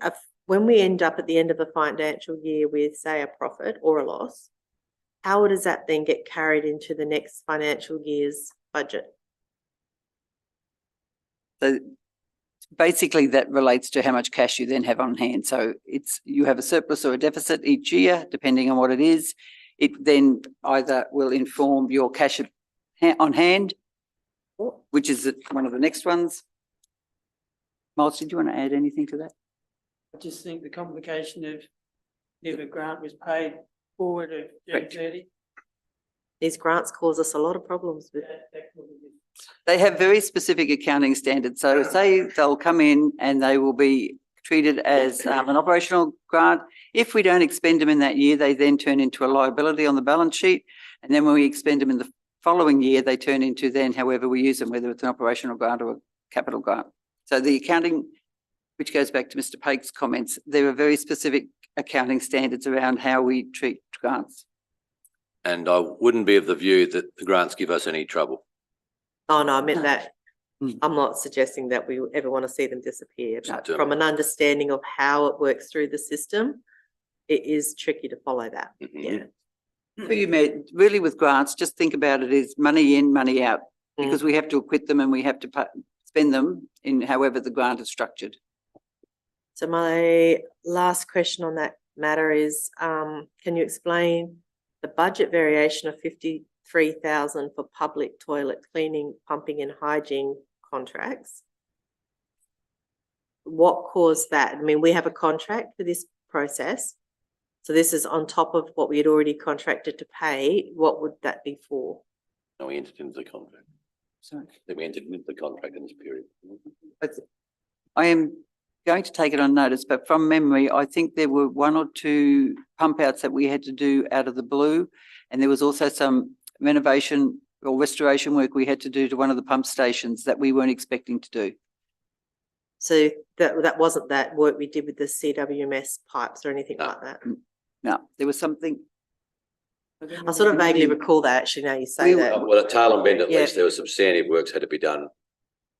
we end up at the end of a financial year with, say, a profit or a loss, how does that then get carried into the next financial year's budget? So basically that relates to how much cash you then have on hand. So it's, you have a surplus or a deficit each year, depending on what it is. It then either will inform your cash on hand, which is one of the next ones. Miles, did you want to add anything to that? I just think the complication of if a grant was paid forward of June Correct. 30. These grants cause us a lot of problems with. that could be- They have very specific accounting standards. So say they'll come in and they will be treated as an operational grant. If we don't expend them in that year, they then turn into a liability on the balance sheet. And then when we expend them in the following year, they turn into then however we use them, whether it's an operational grant or a capital grant. So the accounting, which goes back to Mr. Pake's comments, there are very specific accounting standards around how we treat grants. And I wouldn't be of the view that the grants give us any trouble. Oh, no, I meant that. Mm. I'm not suggesting that we ever want to see them disappear, but Just, from an understanding of how it works through the system, it is tricky to follow that. Yeah. For you, Matt, really with grants, just think about it as money in, money out, because we have to acquit them and we have to spend spend them in however the grant is structured. So my last question on that matter is, can you explain the budget variation of 53,000 for public toilet cleaning, pumping and hygiene contracts? What caused that? I mean, we have a contract for this process. So this is on top of what we had already contracted to pay. What would that be for? No, we entered into the contract. Sorry. Then we entered into the contract in this period. I am going to take it on notice, but from memory, I think there were 1 or 2 pump outs that we had to do out of the blue. And there was also some renovation or restoration work we had to do to one of the pump stations that we weren't expecting to do. So that wasn't that work we did with the CWMS pipes or anything No. like that? No, there was something. I sort of vaguely recall that actually now you say We- that, Well, at Tailem Bend, at Yeah. least, there were substantive works had to be done at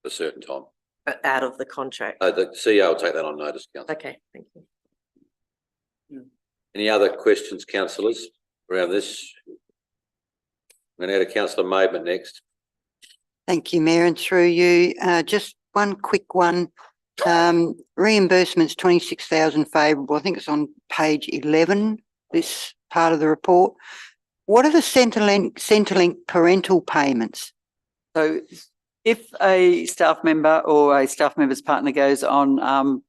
a certain time. but out of the contract. The CEO will take that on notice, councillor. Okay, thank you. Any other questions, councillors, around this? I'm going to go to councillor Maidment next. Thank you, Mayor, and through you, just one quick one. Reimbursements, 26,000 favourable. I think it's on page 11, this part of the report. What are the Centrelink parental payments? So if a staff member or a staff member's partner goes on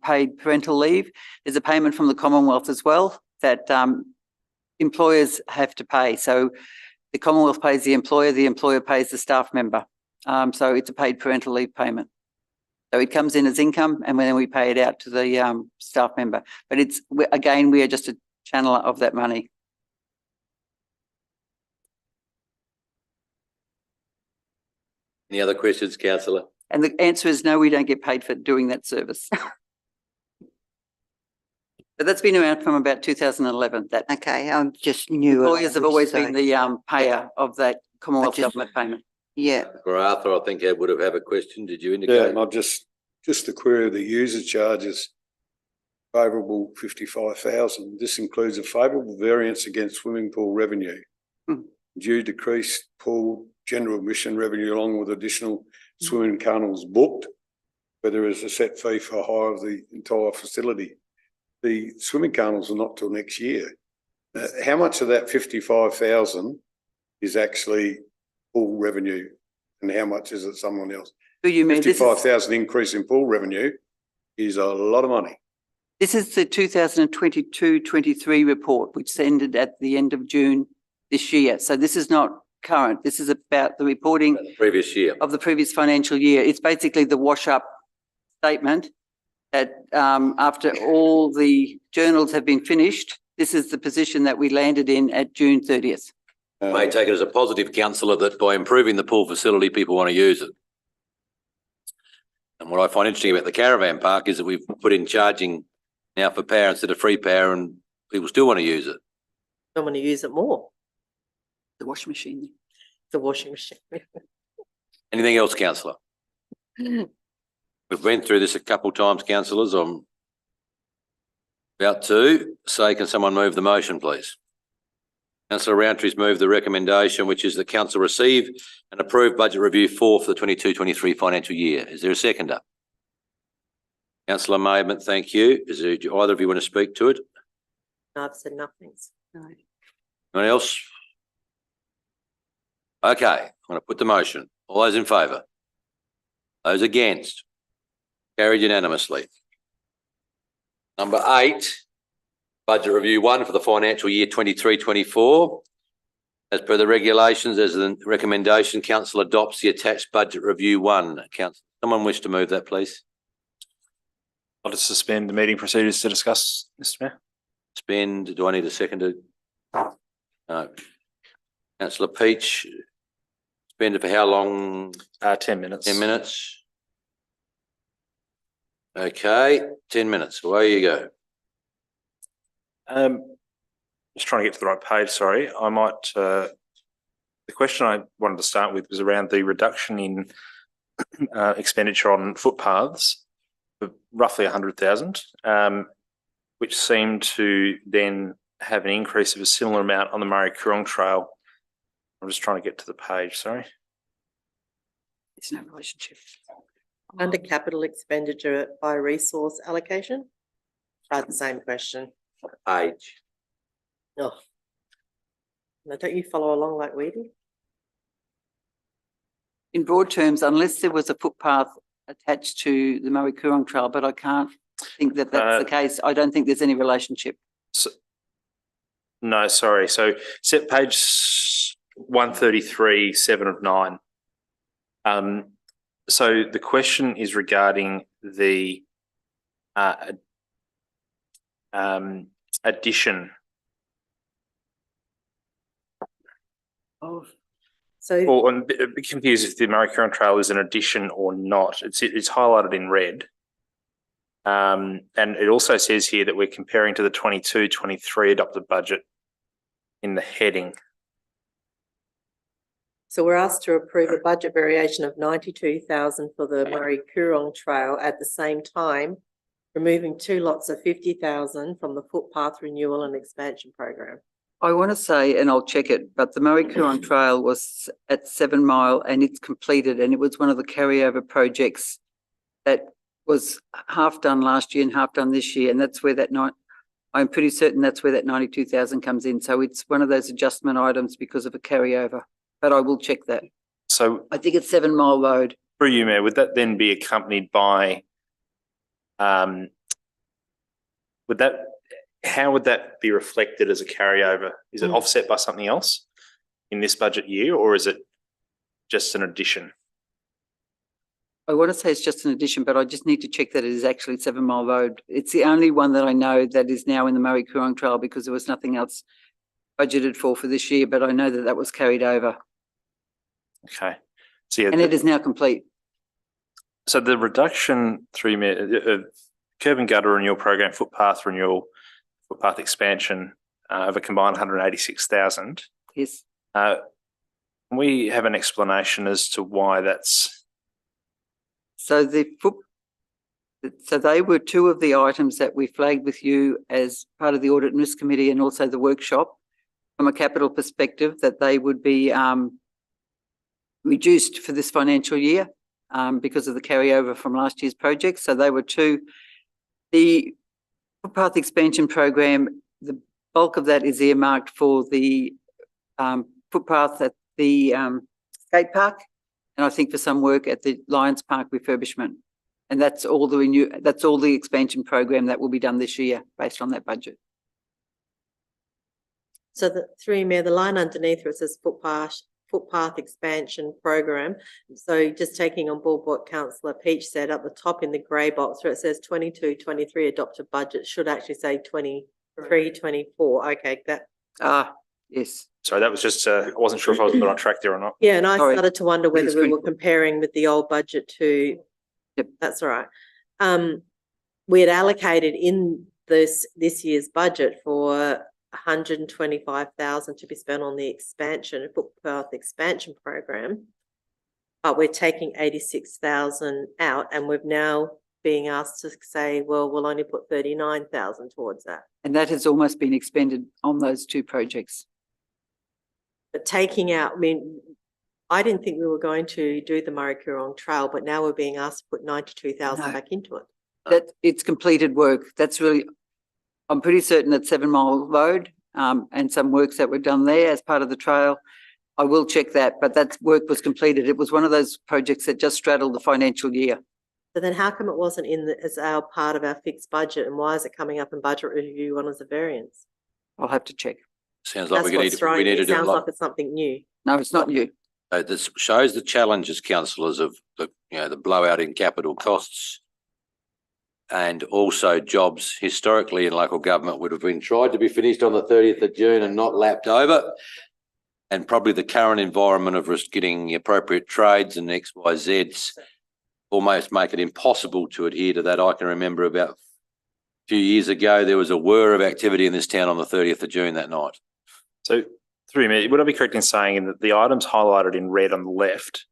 paid parental leave, there's a payment from the Commonwealth as well that employers have to pay. So the Commonwealth pays the employer pays the staff member. So it's a paid parental leave payment. So it comes in as income and then we pay it out to the staff member. But again, we are just a channeler of that money. Any other questions, councillor? And the answer is no, we don't get paid for doing that service. But that's been around from about 2011. That Okay, I'm just new. at employers have language, always so- been the payer of that Commonwealth just- government payment. Yeah, For Arthur, I think I would have a question. Did you Yeah, indicate? and I've just the query of the user charges. Favourable 55,000. This includes a favourable variance against swimming pool revenue. Due decreased pool general admission revenue along with additional swimming carnivals booked, where there is a set fee for hire of the entire facility. The swimming carnivals are not till next year. How much of that 55,000 is actually pool revenue and how much is it someone else? Who you mean? This is, 55,000 increase in pool revenue is a lot of money. this is the 2022-23 report, which ended at the end of June this year. So this is not current. This is about the reporting The previous year. of the previous financial year. It's basically the wash up statement that after all the journals have been finished, this is the position that we landed in at June 30th. May take it as a positive, councillor, that by improving the pool facility, people want to use it. And what I find interesting about the caravan park is that we've put in charging now for power instead of free power and people still want to use it. Don't want to use it more, The washing machine. the washing machine. Anything else, councillor? We've been through this a couple of times, councillors. I'm about to say, can someone move the motion, please? Councillor Roundtree's moved the recommendation, which is the council receive and approve budget review 4 for the 22-23 financial year. Is there a seconder? Councillor Maidment, thank you. Do either of you want to speak to it? No, I've said nothing. Anyone else? Okay, I'm going to put the motion. All those in favour? Those against? Carried unanimously. Number 8, budget review 1 for the financial year 23-24. As per the regulations, as the recommendation, council adopts the attached budget review 1. Council, someone wish to move that, please? I'll just suspend the meeting procedures to discuss, Mr. Mayor. Spend, do I need a seconder? No. Councillor Peach, spend it for how long? 10 minutes. 10 minutes. Okay, 10 minutes. Away you go. Just trying to get to the right page, sorry. I might, the question I wanted to start with was around the reduction in expenditure on footpaths of roughly 100,000, which seemed to then have an increase of a similar amount on the Murray Coorong Trail. I'm just trying to get to the page, sorry. There's no relationship. Under capital expenditure by resource allocation? The same question. Age. Oh. Now, don't you follow along like we do? In broad terms, unless there was a footpath attached to the Murray Coorong Trail, but I can't think that that's the case. I don't think there's any relationship. So, no, sorry. So set page 133, 7 of 9. So the question is regarding the addition. Oh, So, Well, I'm a bit confused if the Murray Coorong Trail is an addition or not. It's highlighted in red. And it also says here that we're comparing to the 22-23 adopted budget in the heading. so we're asked to approve a budget variation of 92,000 for the Murray Coorong Trail at the same time, removing 2 lots of 50,000 from the footpath renewal and expansion program. I want to say, and I'll check it, but the Murray Coorong Trail was at 7 Mile and it's completed, and it was one of the carryover projects that was half done last year and half done this year, and that's where I'm pretty certain that's where that 92,000 comes in. So it's one of those adjustment items because of a carryover, but I will check that. So I think it's 7 Mile Road. through you, Mayor, would that then be accompanied by, how would that be reflected as a carryover? Is it offset by something else in this budget year, or is it just an addition? I want to say it's just an addition, but I just need to check that it is actually 7 Mile Road. It's the only one that I know that is now in the Murray Coorong Trail because there was nothing else budgeted for this year, but I know that that was carried over Okay. So yeah, and it is now complete. so the reduction through curb and gutter renewal program, footpath renewal, footpath expansion of a combined 186,000. Yes. We have an explanation as to why that's. So so they were 2 of the items that we flagged with you as part of the Audit and Risk Committee and also the workshop from a capital perspective that they would be reduced for this financial year because of the carryover from last year's project. So they were 2. The footpath expansion program, the bulk of that is earmarked for the footpath at the skate park, and I think for some work at the Lions Park refurbishment. And that's all the expansion program that will be done this year based on that budget. So through Mayor, the line underneath where it says footpath expansion program. So just taking on board what Councillor Peach said at the top in the grey box where it says 22-23 adopted budget should actually say 23-24. Okay, that. Yes. Sorry, that was just, I wasn't sure if I was on the right track there or not. Yeah, and I Sorry. started to wonder whether That's we good. were comparing with the old budget to. Yep. That's all right. We had allocated in this year's budget for 125,000 to be spent on the footpath expansion program, but we're taking 86,000 out, and we've now being asked to say, well, we'll only put 39,000 towards that. And that has almost been expended on those 2 projects. But taking out, I mean, I didn't think we were going to do the Murray Coorong Trail, but now we're being asked to put 92,000 No. back into it. That it's completed work. That's really, I'm pretty certain that 7 Mile Road and some works that were done there as part of the trail. I will check that, but that work was completed. It was one of those projects that just straddled the financial year. So then how come it wasn't as our part of our fixed budget, and why is it coming up in budget review on as a variance? I'll have to check. Sounds like That's we what's need throwing to me. do Sounds it like it's something new. No, it's not you. This shows the challenges, councillors, of the blowout in capital costs, and also jobs historically in local government would have been tried to be finished on the 30th of June and not lapped over, and probably the current environment of risk getting appropriate trades and XYZs almost make it impossible to adhere to that. I can remember about a few years ago there was a whir of activity in this town on the 30th of June that night. So through me, would I be correct in saying that the items highlighted in red on the left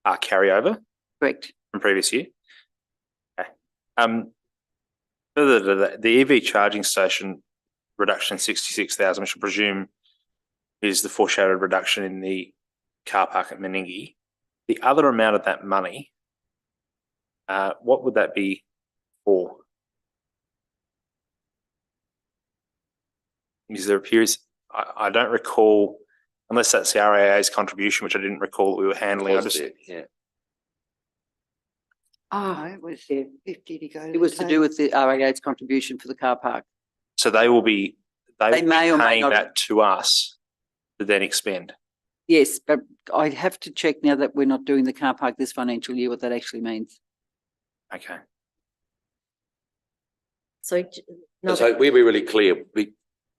are carryover Correct. from previous year? Okay. Further to that, the EV charging station reduction 66,000, which I presume is the foreshadowed reduction in the car park at Meningie. The other amount of that money, what would that be for? Because there appears, I don't recall, unless that's the RAA's contribution, which I didn't recall that we were handling. I Was just, there, yeah. Oh, it was there 50 to go. It was to do with the RAA's contribution for the car park. so they will be They may or may paying not- that to us to then expend. Yes, but I have to check now that we're not doing the car park this financial year, what that actually means. Okay. So. no, So we be really clear,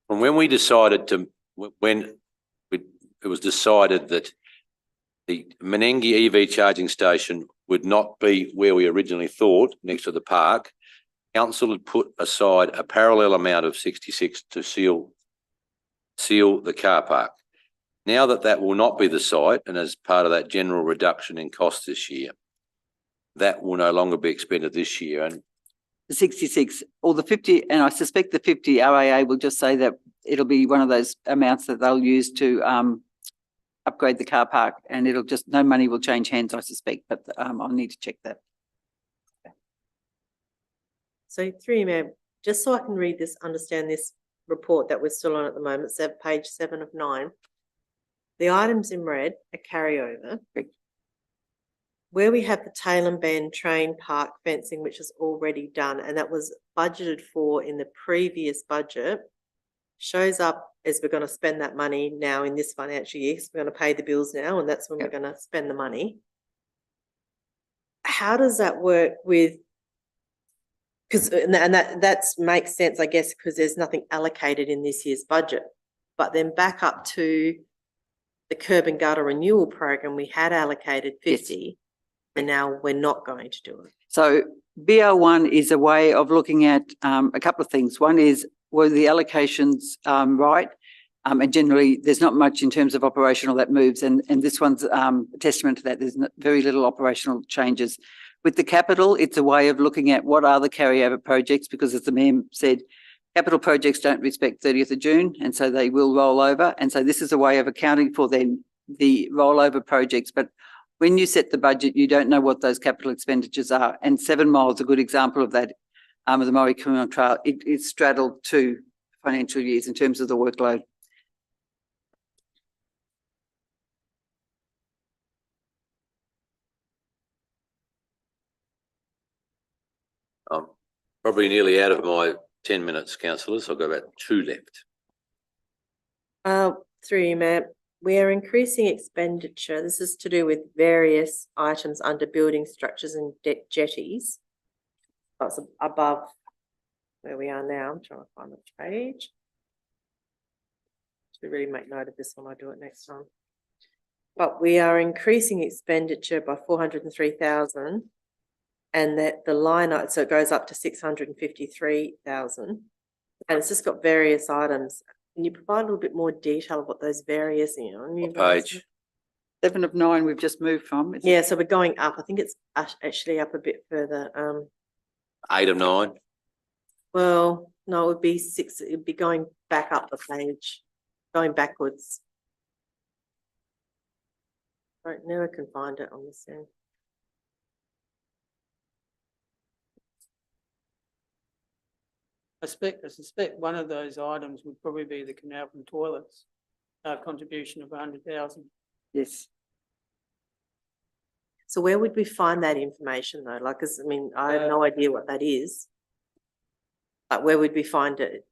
from when we decided to, it was decided that the Menengi EV charging station would not be where we originally thought, next to the park. Council had put aside a parallel amount of 66 to seal the car park. Now that will not be the site, and as part of that general reduction in cost this year, that will no longer be expended this year. And The 66 or the 50, and I suspect the 50 RAA will just say that it'll be one of those amounts that they'll use to upgrade the car park, and it'll just, no money will change hands, I suspect, but I'll need to check that. So through you, Mayor, just so I can read this, understand this report that we're still on at the moment, page 7 of 9. The items in red are carryover. Where we have the tail and bend train park fencing, which is already done, and that was budgeted for in the previous budget, shows up as we're going to spend that money now in this financial year, because we're going to pay the bills now, and that's when we're going to spend the money. How does that work with, because, and that makes sense, I guess, because there's nothing allocated in this year's budget. But then back up to the curb and gutter renewal program, we had allocated 50, and now we're not going to do it. So BR1 is a way of looking at a couple of things. One is, were the allocations right? And generally, there's not much in terms of operational that moves, and this one's a testament to that. There's very little operational changes. With the capital, it's a way of looking at what are the carryover projects, because as the Mayor said, capital projects don't respect 30th of June, and so they will roll over. And so this is a way of accounting for then the rollover projects. But when you set the budget, you don't know what those capital expenditures are. And 7 Mile is a good example of that, of the Murray Criminal Trail. It straddled 2 financial years in terms of the workload. I'm probably nearly out of my 10 minutes, councillors. I've got about 2 left. Through you, Mayor, we are increasing expenditure. This is to do with various items under building structures and jetties. That's above where we are now. I'm trying to find the page. Should really make note of this when I do it next time. But we are increasing expenditure by 403,000, and that the line item, so it goes up to 653,000, and it's just got various items. Can you provide a little bit more detail of what those various, What page? 7 of 9 we've just moved from. is it? Yeah, so we're going up. I think it's actually up a bit further. 8 of 9. Well, no, it would be 6. It'd be going back up the page, going backwards. Right now, I can find it on this end. I suspect one of those items would probably be the canal from toilets, contribution of 100,000. Yes. So where would we find that information though? Like, 'cause, I mean, I have no idea what that is. But where would we find it?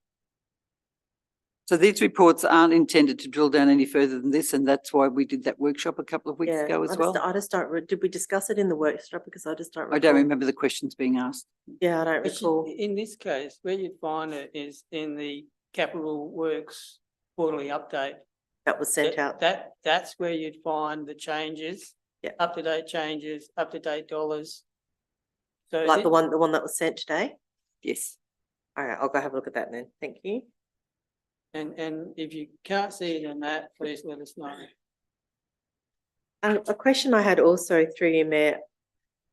So these reports aren't intended to drill down any further than this, and that's why we did that workshop a couple of weeks Yeah, ago as well. I just don't, did we discuss it in the workshop? Because I just don't recall. I don't remember the questions being asked. Yeah, I don't recall. In this case, where you'd find it is in the Capital Works quarterly update. That was sent out. That's where you'd find the changes. Yeah. Up-to-date changes, up-to-date dollars. So Like the one that was sent today? Yes. All right, I'll go have a look at that then. Thank you. And if you can't see it in that, please let us know. A question I had also through you, Mayor,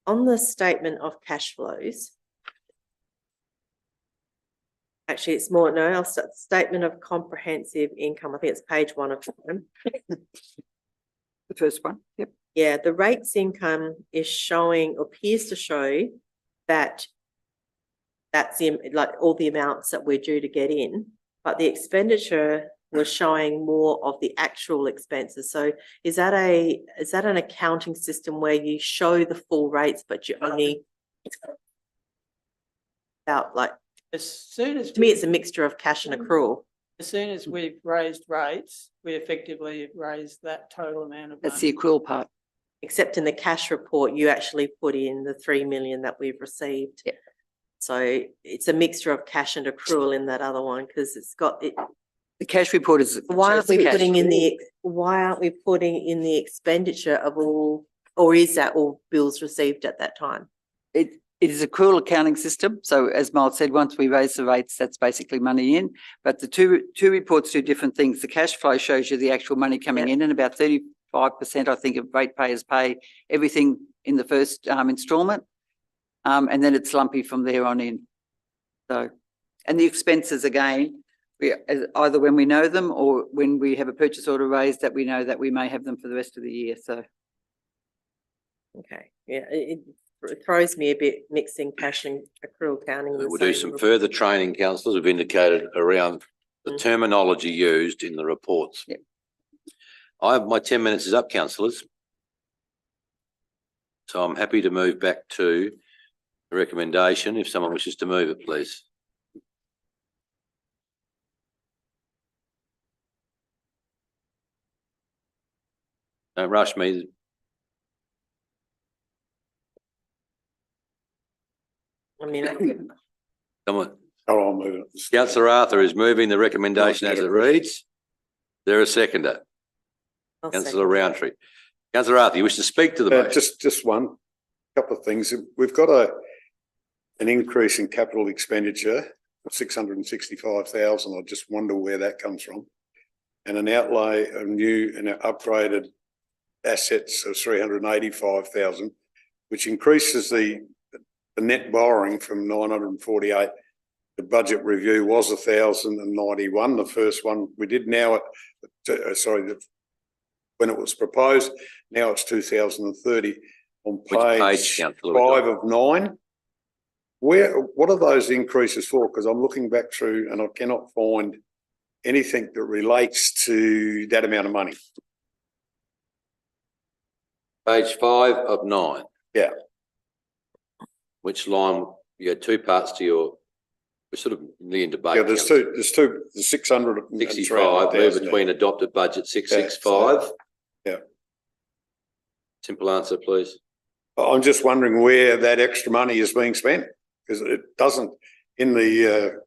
on the statement of cash flows. Actually, it's more, no, I'll start statement of comprehensive income. I think it's page 1 of them. The first one, yep. Yeah, the rates income is showing, appears to show that that's like all the amounts that we're due to get in, but the expenditure was showing more of the actual expenses. So is that an accounting system where you show the full rates, but you only about like, As soon as. to me, it's a mixture of cash and accrual. As soon as we've raised rates, we effectively have raised that total amount of That's the money. accrual part. Except in the cash report, you actually put in the 3 million that we've received. Yeah. So it's a mixture of cash and accrual in that other one, because it's got it. The cash report is. Why aren't we cash. putting in the expenditure of all, or is that all bills received at that time? It is accrual accounting system. So as Miles said, once we raise the rates, that's basically money in. But the two reports do different things. The cash flow shows you the actual money coming Yeah. in, and about 35%, I think, of ratepayers pay everything in the first instalment. And then it's lumpy from there on in. So, and the expenses again, either when we know them or when we have a purchase order raised that we know that we may have them for the rest of the year. So Okay, yeah, it throws me a bit mixing cash and accrual accounting. in the We'll do same some report. further training, councillors. We've indicated around the Mm. terminology used in the reports. Yep. My 10 minutes is up, councillors. So I'm happy to move back to the recommendation. If someone wishes to move it, please. Don't rush me. I mean, Someone, Oh, I'll move it. councillor Arthur is moving the recommendation as it reads. There a seconder, I'll councillor second. Roundtree. Councillor Arthur, you wish to speak to the motion? Just one, couple of things. We've got an increase in capital expenditure of 665,000. I just wonder where that comes from. And an outlay of new and upgraded assets of 385,000, which increases the net borrowing from 948. The budget review was 1,091. The first one we did. Now when it was proposed, now it's 2,030 on Which page, page councillor? 5 of 9. What are those increases for? Because I'm looking back through and I cannot find anything that relates to that amount of money. Page 5 of 9. Yeah. Which line? You had two parts to your, we're sort of nearly in debate. Yeah, there's two, the 600. and 65, move 300,000. between adopted budget 665. Yeah. Simple answer, please. I'm just wondering where that extra money is being spent, because it doesn't, in the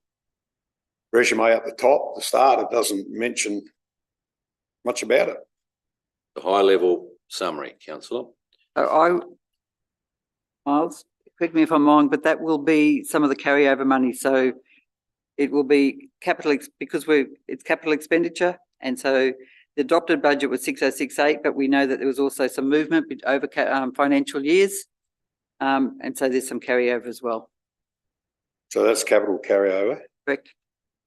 resume at the top, the start, it doesn't mention much about it. The high level summary, councillor. Miles, correct me if I'm wrong, but that will be some of the carryover money. So it will be because it's capital expenditure. And so the adopted budget was 6068, but we know that there was also some movement over financial years. And so there's some carryover as well. So that's capital carryover. Correct.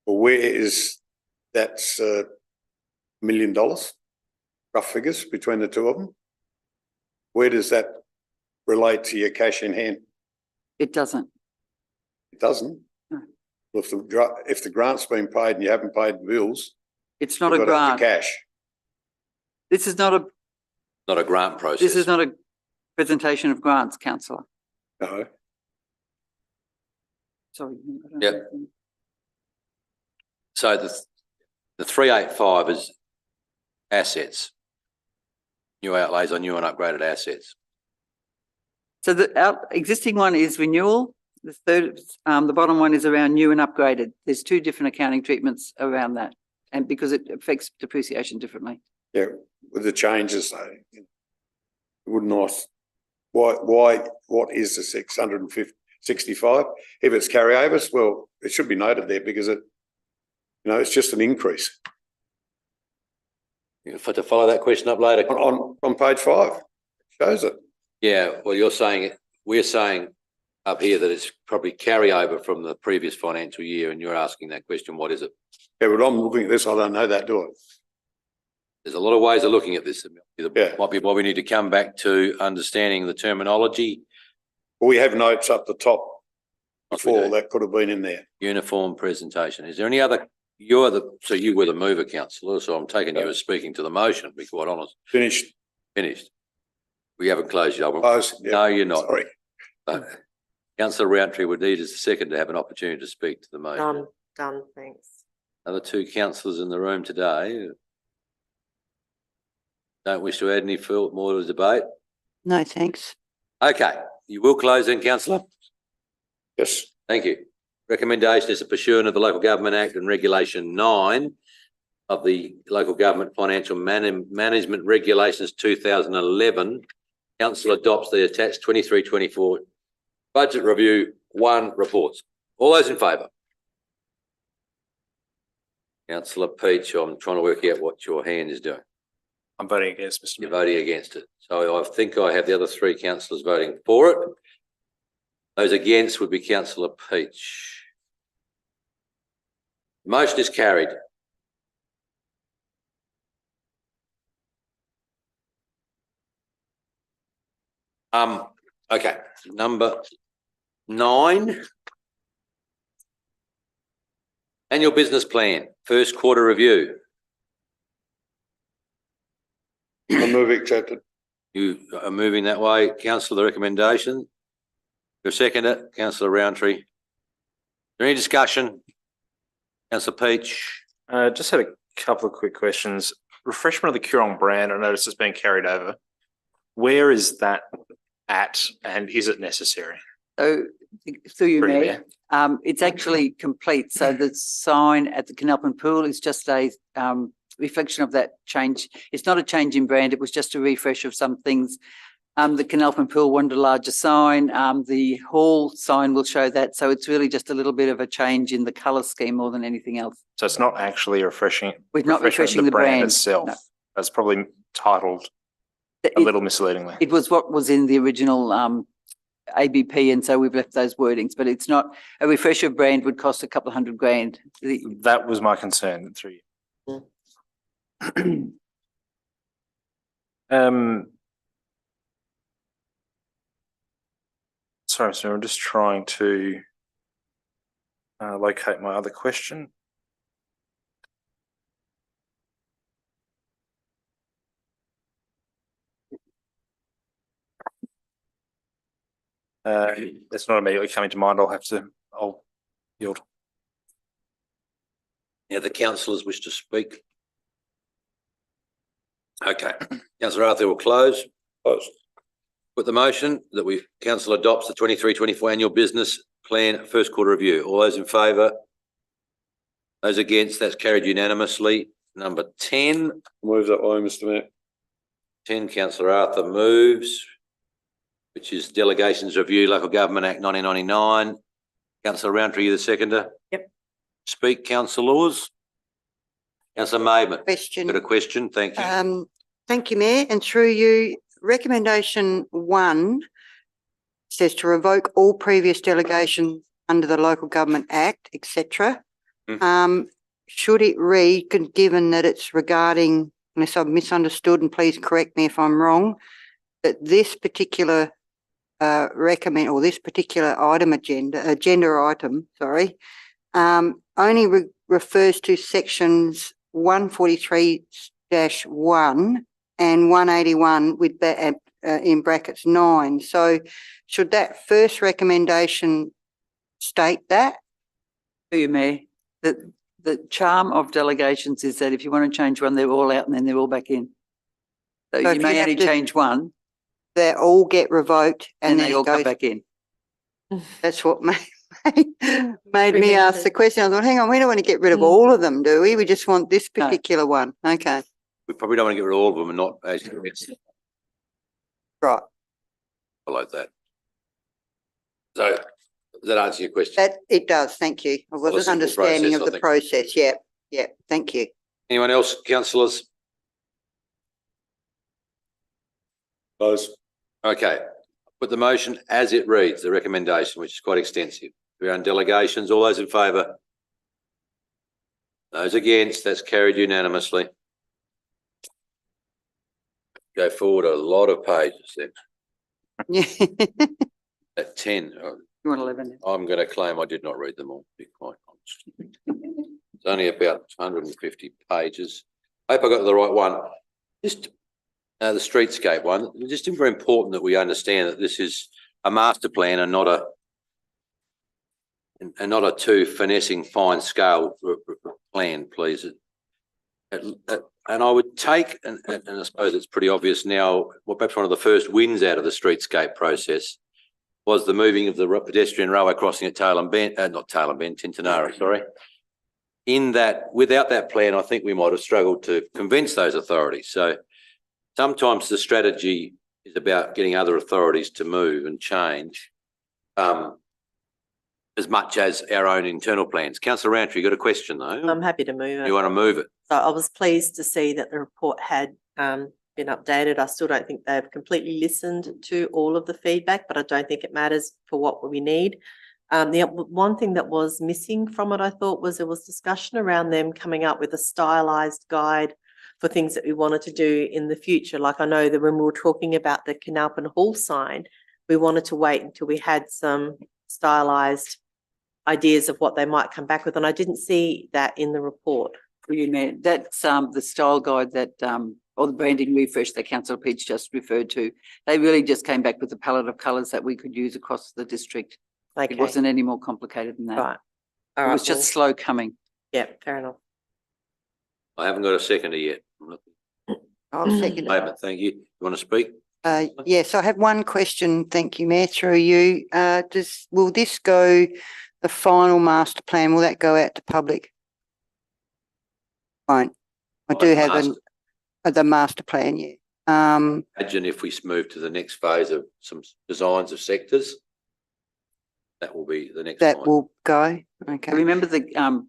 Well, where is that's $1 million, rough figures between the two of them? Where does that relate to your cash in hand? It doesn't. It doesn't. No. Well, if the grant's been paid and you haven't paid the bills, It's not you've a got it for grant. cash. Not a grant process. This is not a presentation of grants, councillor. No. Sorry. I don't Yep. know. So the 385 is assets. New outlays on new and upgraded assets. So our existing one is renewal. The third, the bottom one is around new and upgraded. There's two different accounting treatments around that, and because it affects depreciation differently. Yeah, with the changes though, it would not. Why? What is the 665? If it's carryovers, well, it should be noted there because it's just an increase To follow that question up later. on page 5. Shows it. Yeah, well, we're saying up here that it's probably carryover from the previous financial year, and you're asking that question, what is it? Yeah, but I'm looking at this. I don't know that, do I? There's a lot of ways of looking at this. Yeah. Might be why we need to come back to understanding the terminology. We have notes up the top Like we before do. that could have been in there. Uniform presentation. Is there any other, so you were the mover, councillor, so I'm taking you as speaking to the motion, to be quite honest. Finished. Finished. We haven't closed yet. Close. Yeah. No, you're not. Sorry. Councillor Roundtree would need as a second to have an opportunity to speak to the motion. Done, thanks. Other two councillors in the room today don't wish to add any more to the debate. No, thanks. Okay, you will close then, councillor? Yes. Thank you. Recommendation is a pursuant of the Local Government Act and Regulation 9 of the Local Government Financial Management Regulations 2011. Council adopts the attached 23-24 Budget Review 1 reports. All those in favour? Councillor Peach, I'm trying to work out what your hand is doing. I'm voting against, Mr. You're Mayor. voting against it. So I think I have the other three councillors voting for it. Those against would be councillor Peach. Motion is carried. Okay, number 9. Annual business plan, first quarter review. I move accepted. You are moving that way. Councillor, the recommendation. Your seconder, councillor Roundtree. Is there any discussion? Councillor Peach. Just had a couple of quick questions. Refreshment of the Curong brand, I noticed it's been carried over. Where is that at and is it necessary? So, through you, Through you, Mayor, it's actually complete. So the sign at the Canalpin Pool is just a reflection of that change. It's not a change in brand. It was just a refresh of some things. The Canalpin Pool wanted a larger sign. The hall sign will show that. So it's really just a little bit of a change in the colour scheme more than anything else. So it's not actually refreshing. We're not refreshment of refreshing the brand. itself. No. That's probably titled a It, little misleadingly. it was what was in the original ABP, and so we've left those wordings, but it's not, a refresh of brand would cost a couple of $100,000. That was my concern through you. Sorry, sir, I'm just trying to locate my other question. It's not immediately coming to mind. I'll yield. Any other councillors wish to speak? Okay, councillor Arthur will close. Close. Put the motion that council adopts the 23-24 annual business plan first quarter review. All those in favour? Those against, that's carried unanimously. Number 10. Move that way, Mr. Mayor. 10, councillor Arthur moves, which is Delegations Review, Local Government Act 1999. Councillor Roundtree, you the seconder? Yep. Speak, councillors. Councillor Maidment. Question. Got a question? Thank you. Thank you, Mayor, and through you, recommendation 1 says to revoke all previous delegations under the Local Government Act, etc. Should it read, given that it's regarding, unless I've misunderstood, and please correct me if I'm wrong, that this particular this particular item agenda item, sorry, only refers to sections 143-1 and 181 with that in brackets 9. So should that first recommendation state that? Through you, Mayor, the charm of delegations is that if you want to change one, they're all out and then they're all back in. So So if you you may have only to- change one They all get revoked and and they then all it come goes. back in. That's what made me ask the question. I thought, hang on, we don't want to get rid of all of them, do we? We just want this No. particular one. Okay, We probably don't want to get rid of all of them and not right. below that. So does that answer your question? That it does. Thank you. I wasn't simple understanding process, of I the think. process. Yep. Yep. Thank you. Anyone else, councillors? Close. Okay, put the motion as it reads, the recommendation, which is quite extensive. We're on delegations. All those in favour? Those against, that's carried unanimously. go forward a lot of pages then. Yeah. At 10, You want 11? I'm going to claim I did not read them all, to be quite honest. It's only about 150 pages. I hope I got the right one. Just the streetscape one, it's just very important that we understand that this is a master plan and not a too finessing fine scale plan, please. And I would take, and I suppose it's pretty obvious now, well, perhaps one of the first wins out of the streetscape process was the moving of the pedestrian railway crossing at Tintinara, sorry. In that, without that plan, I think we might have struggled to convince those authorities. So sometimes the strategy is about getting other authorities to move and change as much as our own internal plans. Councillor Roundtree, you got a question though? I'm happy to move it. You want to move it? So I was pleased to see that the report had been updated. I still don't think they've completely listened to all of the feedback, but I don't think it matters for what we need. The one thing that was missing from it, I thought, was there was discussion around them coming up with a stylised guide for things that we wanted to do in the future. Like I know that when we were talking about the Canalpin Hall sign, we wanted to wait until we had some stylised ideas of what they might come back with, and I didn't see that in the report. You Mayor, that's the style guide that or the branding refresh that Councillor Peach just referred to. They really just came back with a palette of colours that we could use across the district. Okay, It wasn't any more complicated than that. right. All It right, was just slow coming. yeah, fair enough. I haven't got a seconder yet. I'll second it. Moment, thank you. You want to speak? Yes, I have one question. Thank you, Mayor, through you. Will this go, the final master plan, will that go out to public? Won't. I do have the master plan, yeah. Imagine if we move to the next phase of some designs of sectors. That will be the next That line. will go, okay. Remember the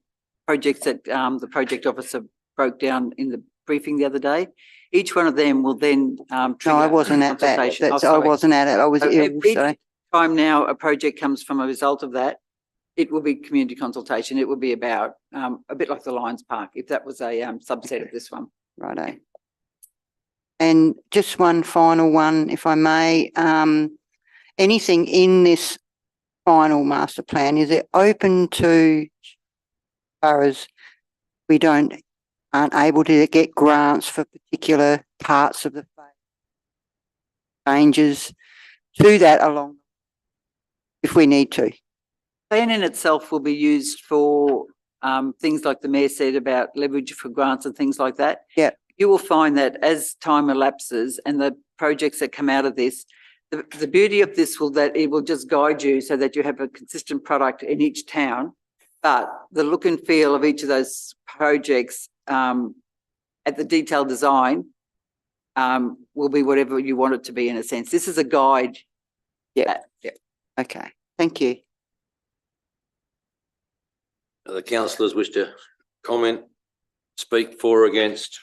projects that the project officer broke down in the briefing the other day? Each one of them will then No, trigger I wasn't at that. consultation. Oh, I sorry. wasn't at it. I was So ill, each so. time now a project comes from a result of that, it will be community consultation. It will be about a bit like the Lions Park, if that was a subset of this one. Righto. And just one final one, if I may, anything in this final master plan, is it open to, as far as we aren't able to get grants for particular parts of the changes to that along, if we need to? Plan in itself will be used for things like the Mayor said about leverage for grants and things like that. Yeah. You will find that as time elapses and the projects that come out of this, the beauty of this will that it will just guide you so that you have a consistent product in each town. But the look and feel of each of those projects at the detailed design will be whatever you want it to be in a sense. This is a guide. Yeah. Okay, thank you. The councillors wish to comment, speak for or against?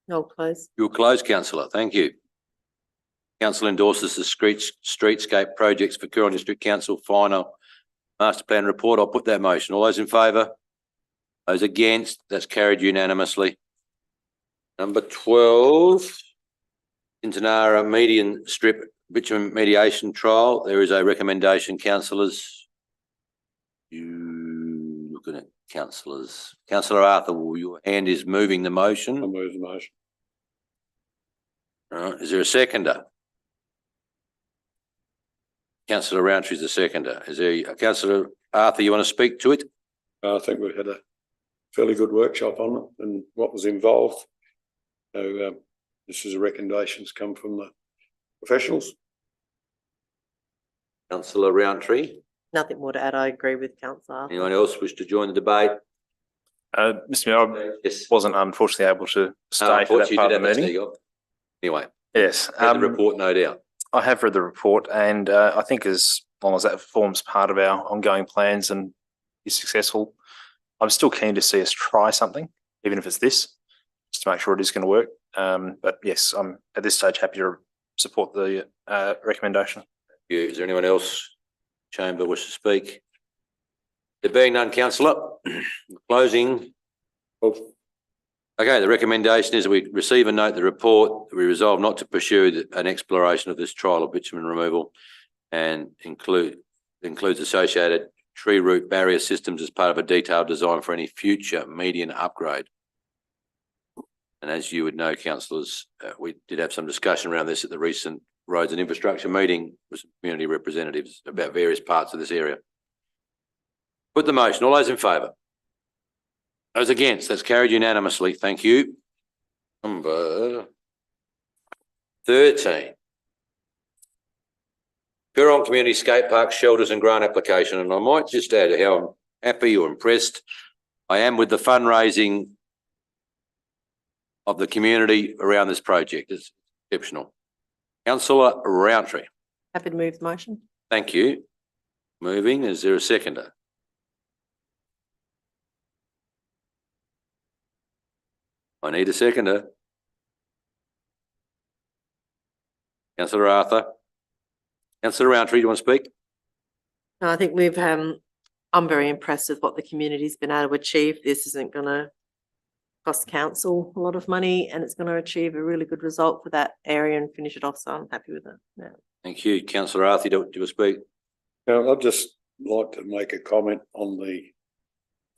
No, close. You'll close, councillor. Thank you. Council endorses the streetscape projects for Coorong District Council final master plan report. I'll put that motion. All those in favour? Those against? That's carried unanimously. Number 12, Tintinara median strip bitumen mediation trial. There is a recommendation, councillors. You looking at councillors. Councillor Arthur, your hand is moving the motion. I'll move the motion. All right, is there a seconder? Councillor Roundtree is the seconder. Is there, Councillor Arthur, you want to speak to it? I think we had a fairly good workshop on it and what was involved. So this is a recommendations come from the professionals. Councillor Roundtree, Nothing more to add. I agree with councillor. anyone else wish to join the debate? Mr. Mayor, I Yes. wasn't unfortunately able to stay for that Unfortunately, part you of did the have to meeting. sneak off. Anyway, Yes. read the report, no doubt. I have read the report and I think as long as that forms part of our ongoing plans and is successful, I'm still keen to see us try something, even if it's this, just to make sure it is going to work. But yes, I'm at this stage happy to support the recommendation. Is there anyone else chamber wish to speak? There being none, councillor, closing. Well, Okay, the recommendation is we receive and note the report. We resolve not to pursue an exploration of this trial of bitumen removal and includes associated tree root barrier systems as part of a detailed design for any future median upgrade. And as you would know, councillors, we did have some discussion around this at the recent roads and infrastructure meeting with some community representatives about various parts of this area. Put the motion. All those in favour? Those against? That's carried unanimously. Thank you. Number 13. Coorong Community Skate Park Shelters and Grant application. And I might just add how I'm happy or impressed I am with the fundraising of the community around this project. It's exceptional. Councillor Rountree. Happy to move the motion. Thank you. Moving. Is there a seconder? I need a seconder. Councillor Arthur. Councillor Rountree, do you want to speak? No, I think I'm very impressed with what the community's been able to achieve. This isn't going to cost council a lot of money and it's going to achieve a really good result for that area and finish it off. So I'm happy with it. Yeah. Thank you. Councillor Arthur, do you want to speak? Now, I'd just like to make a comment on the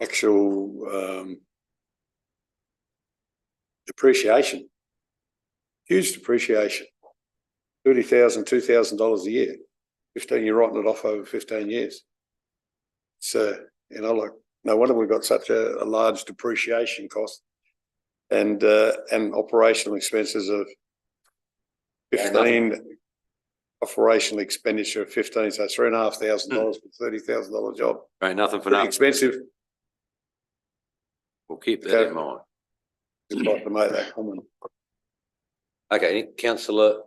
actual depreciation. Huge depreciation. $30,000, $2,000 a year. 15, you're writing it off over 15 years. So, you know, like, no wonder we've got such a large depreciation cost and operational expenses of 15, operational expenditure of 15, so $3,500 for $30,000 job. Right, nothing for Pretty nothing. expensive. We'll keep that in mind. Just like to make that comment. Okay, Councillor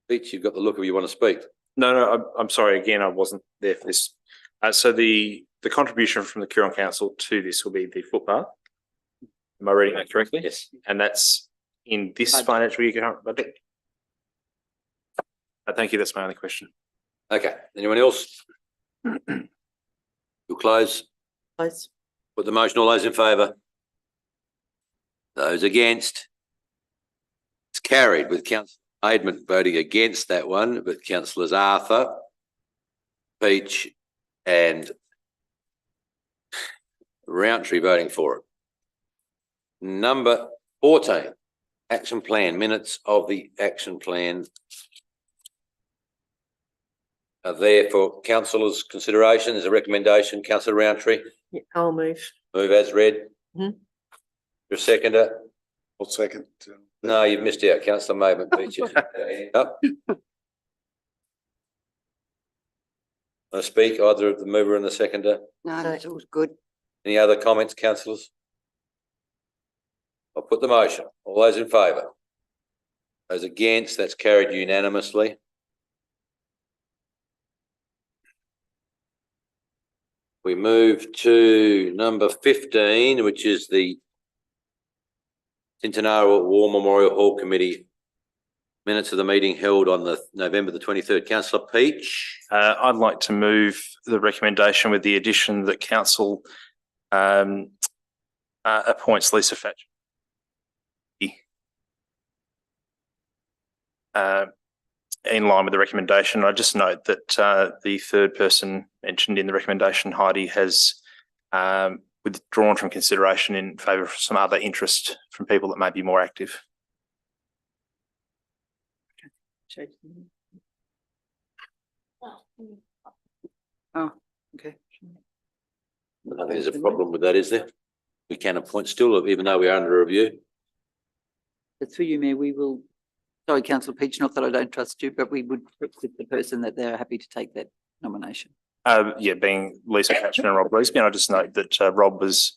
Beach, you've got the look of you want to speak. No, I'm sorry. Again, I wasn't there for this. So the contribution from the Coorong Council to this will be the footpath. Am I reading that correctly? Yes. And that's in this financial year current budget? Thank you. That's my only question. Okay, anyone else? We'll close. Close. Put the motion. All those in favour? Those against? It's carried with Councillor Maidment voting against that one, but Councillors Arthur, Peach and Rountree voting for it. Number 14, action plan, minutes of the action plan are there for councillors' consideration. There's a recommendation. Councillor Rountree, Yeah, I'll move. move as read. Mhm. Your seconder? I'll second. No, you've missed out. Councillor Maidment beat you. Up. I speak either of the mover and the seconder. No, that's all good. Any other comments, councillors? I'll put the motion. All those in favour? Those against? That's carried unanimously. We move to number 15, which is the Tintinara War Memorial Hall Committee minutes of the meeting held on the November the 23rd. Councillor Peach. I'd like to move the recommendation with the addition that council appoints Lisa Thatcher in line with the recommendation. I just note that the third person mentioned in the recommendation, Heidi, has withdrawn from consideration in favour of some other interest from people that may be more active. Oh, okay. I don't think there's a problem with that, is there? We can appoint still, even though we are under review. But through you, Mayor, we will, sorry, Councillor Peach, not that I don't trust you, but we would with the person that they're happy to take that nomination. Yeah, being Lisa Hatchman and Rob Leesby. And I just note that Rob was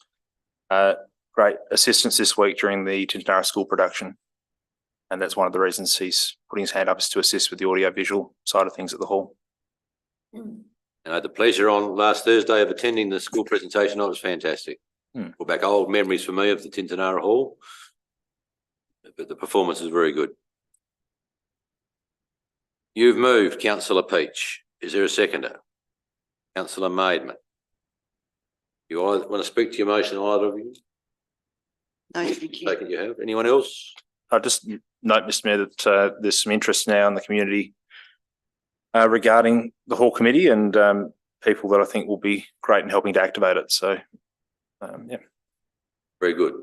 great assistance this week during the Tintinara School production. And that's one of the reasons he's putting his hand up, is to assist with the audio visual side of things at the hall. I had the pleasure on last Thursday of attending the school presentation. It was fantastic. Brought back old memories for me of the Tintinara Hall. But the performance is very good. You've moved, Councillor Peach. Is there a seconder? Councillor Maidment. You want to speak to your motion, either of you? No, thank you. Take it you have. Anyone else? I just note, Mr Mayor, that there's some interest now in the community regarding the whole committee and people that I think will be great in helping to activate it. So, yeah. Very good.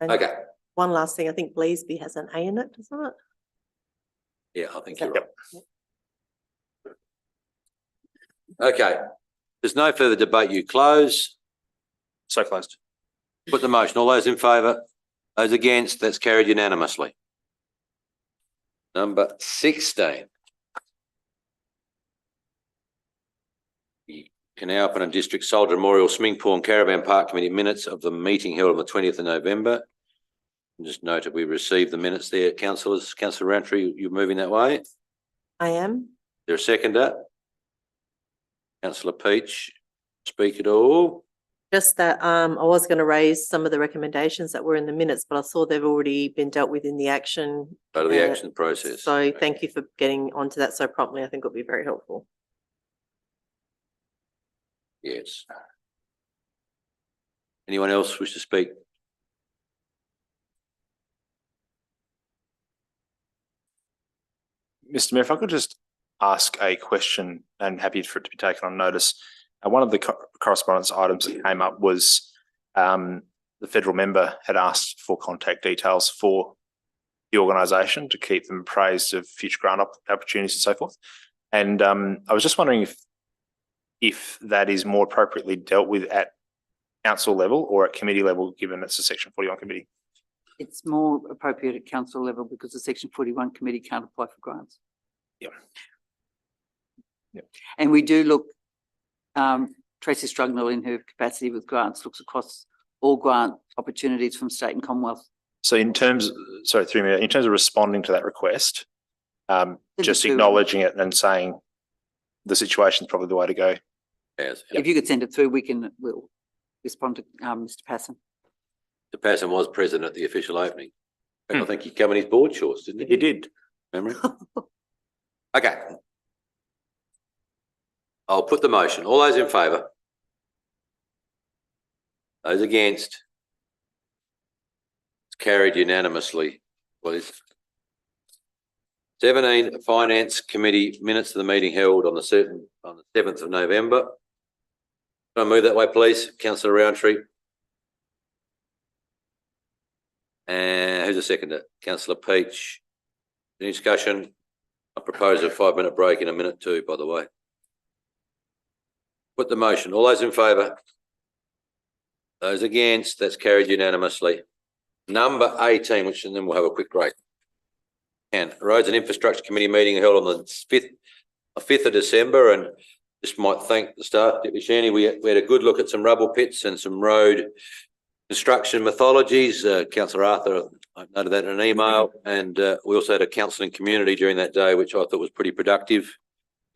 And Okay. one last thing, I think Bleasby has an A in it, doesn't it? Yeah, I think Is you're that- right. Okay. There's no further debate. You close. So closed. Put the motion. All those in favour? Those against? That's carried unanimously. Number 16. You can now open a District Soldier Memorial Swimming Pool and Caravan Park Committee minutes of the meeting held on the 20th of November. And just note that we received the minutes there, councillors. Councillor Roundtree, you're moving that way. Is I am. there a seconder? Councillor Peach, speak at all? Just that, I was going to raise some of the recommendations that were in the minutes, but I saw they've already been dealt with in the action. Part of the uh, action process. So thank you for getting onto that so promptly. I think it'll be very helpful. Yes. Anyone else wish to speak? Mr Mayor, if I could just ask a question and happy for it to be taken on notice. One of the correspondence items that came up was the federal member had asked for contact details for the organisation to keep them appraised of future grant opportunities and so forth. And I was just wondering if that is more appropriately dealt with at council level or at committee level, given it's a Section 41 committee. It's more appropriate at council level because the Section 41 committee can't apply for grants. Yeah. Yeah. And we do look, Tracy Strugnell in her capacity with grants looks across all grant opportunities from state and Commonwealth. So in terms, sorry, through me, in terms of responding to that request, just through. acknowledging it and saying the situation is probably the way to go. Yes. If you could send it through, we'll respond to Mr. Passon. Mr. Passon was present at the official opening. In fact, I think he covered his board shorts, didn't he? He did. Memory? Okay. I'll put the motion. All those in favour? Those against? It's carried unanimously, please. 17, Finance Committee minutes of the meeting held on the 7th of November. Can I move that way, please? Councillor Roundtree. And who's the seconder? Councillor Peach. Any discussion? I propose a 5-minute break in a minute too, by the way. Put the motion. All those in favour? Those against? That's carried unanimously. Number 18, which and then we'll have a quick break. And Roads and Infrastructure Committee meeting held on the 5th of December, and just might thank the staff, Deputy Shaney. We had a good look at some rubble pits and some road construction methodologies. Councillor Arthur, I noted that in an email, and we also had a counselling community during that day, which I thought was pretty productive.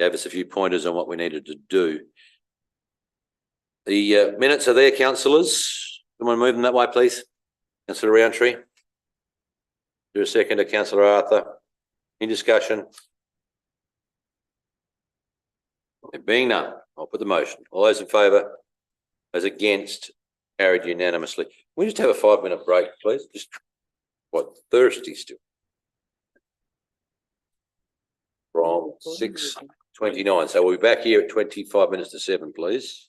Gave us a few pointers on what we needed to do. The minutes are there, councillors. Someone move them that way, please. Councillor Roundtree. Do a second to Councillor Arthur. Any discussion? There being none, I'll put the motion. All those in favour? Those against? Carried unanimously. Can we just have a 5-minute break, please? Just thirsty still. From 6:29. So we'll be back here at 25 minutes to 7, please.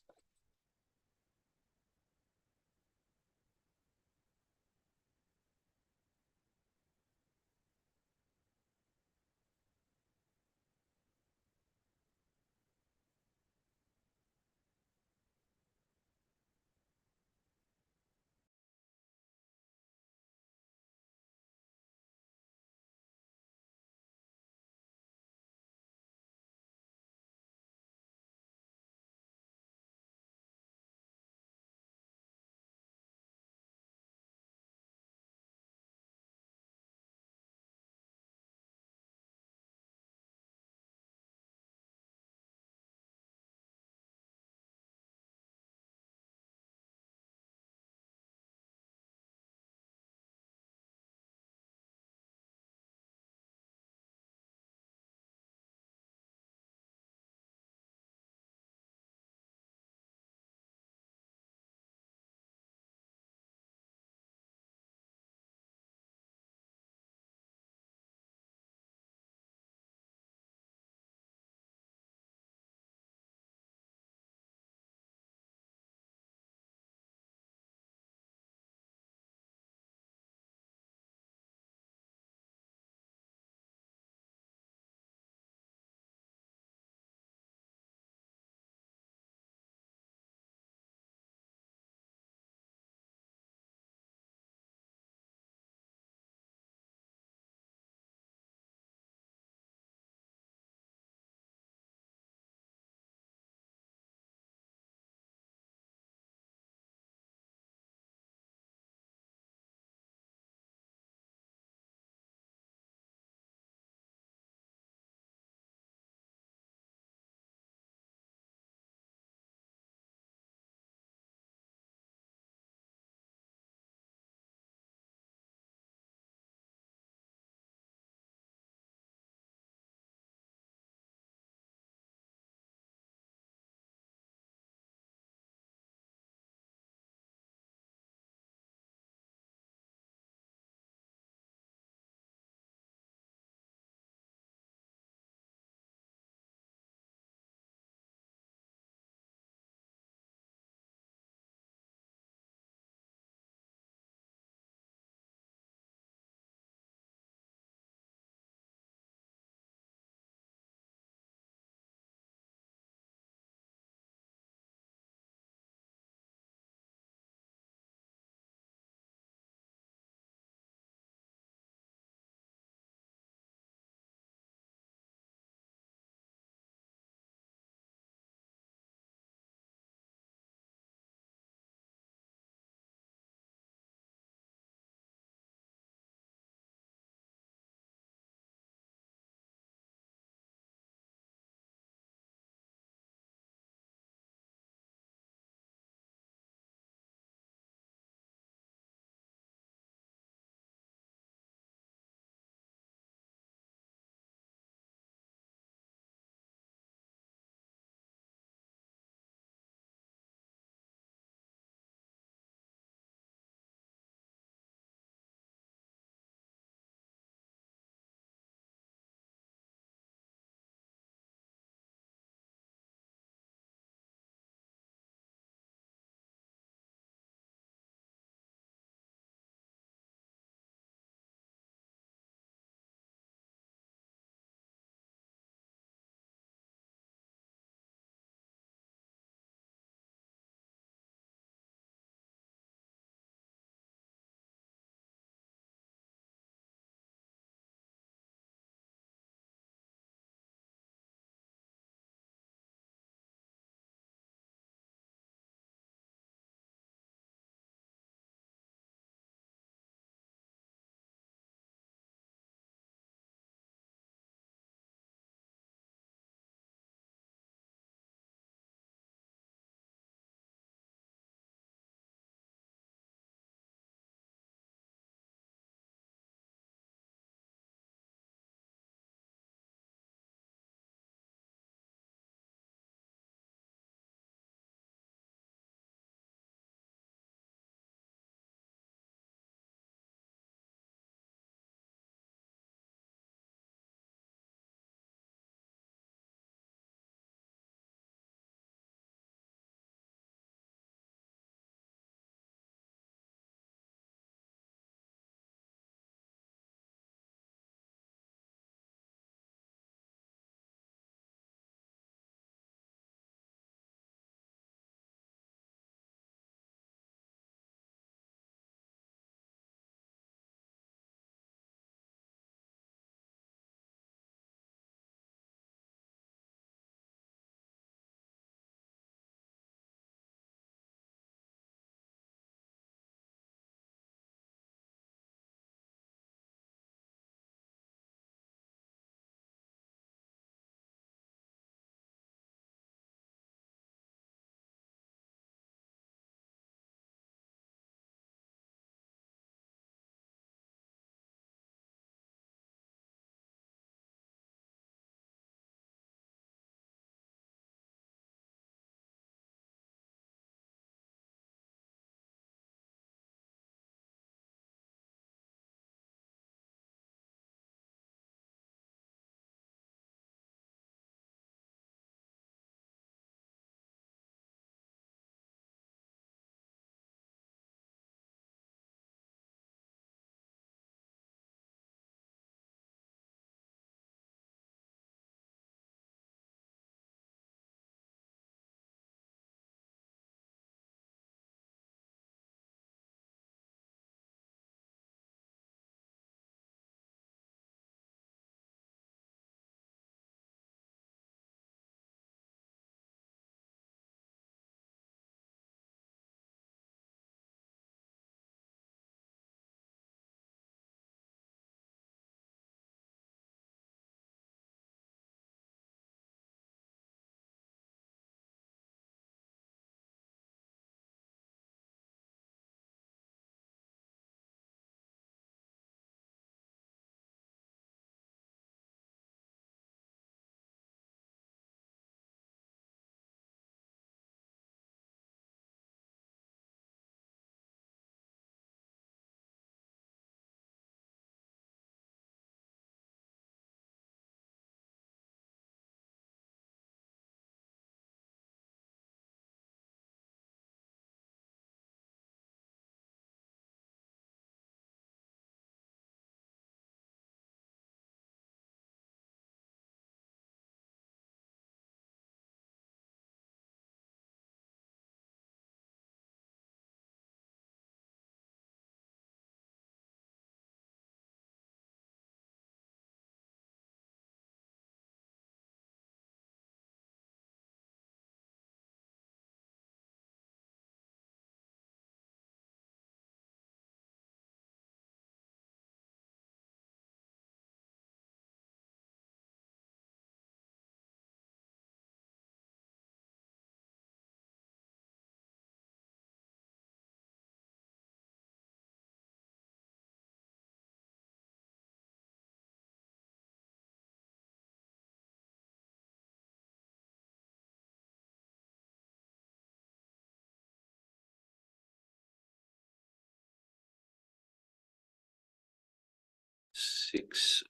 6.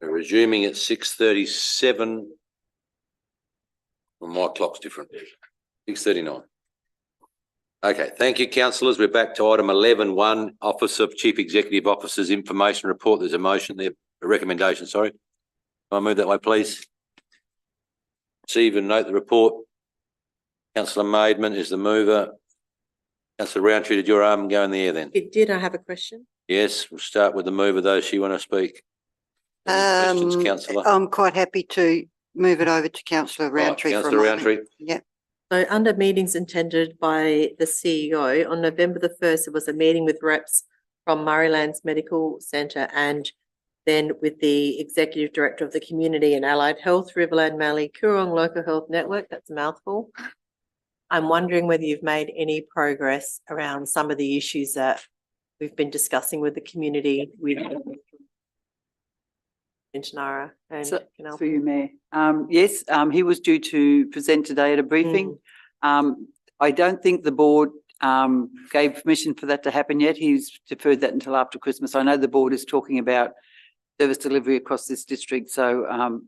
We're resuming at 6:37. Well, my clock's different. 6:39. Okay, thank you, councillors. We're back to item 11.1, Office of Chief Executive Officer's Information Report. There's a motion there, a recommendation, sorry. Can I move that way, please? Receive and note the report. Councillor Maidman is the mover. Councillor Roundtree, did your arm go in the air then? It did. I have a question. Yes, we'll start with the mover, those who want to speak. Any questions, councillor? I'm quite happy to move it over to councillor Right, Roundtree for a Councillor moment. Roundtree. Yeah. So under meetings attended by the CEO, on November the 1st, there was a meeting with reps from Murraylands Medical Centre and then with the Executive Director of the Community and Allied Health, Riverland Mallee Coorong Local Health Network. That's a mouthful. I'm wondering whether you've made any progress around some of the issues that we've been discussing with the community with Tintinara and So, Canal. through you, Mayor. Yes, he was due to present today at a briefing. I don't think the board gave permission for that to happen yet. He's deferred that until after Christmas. I know the board is talking about service delivery across this district, so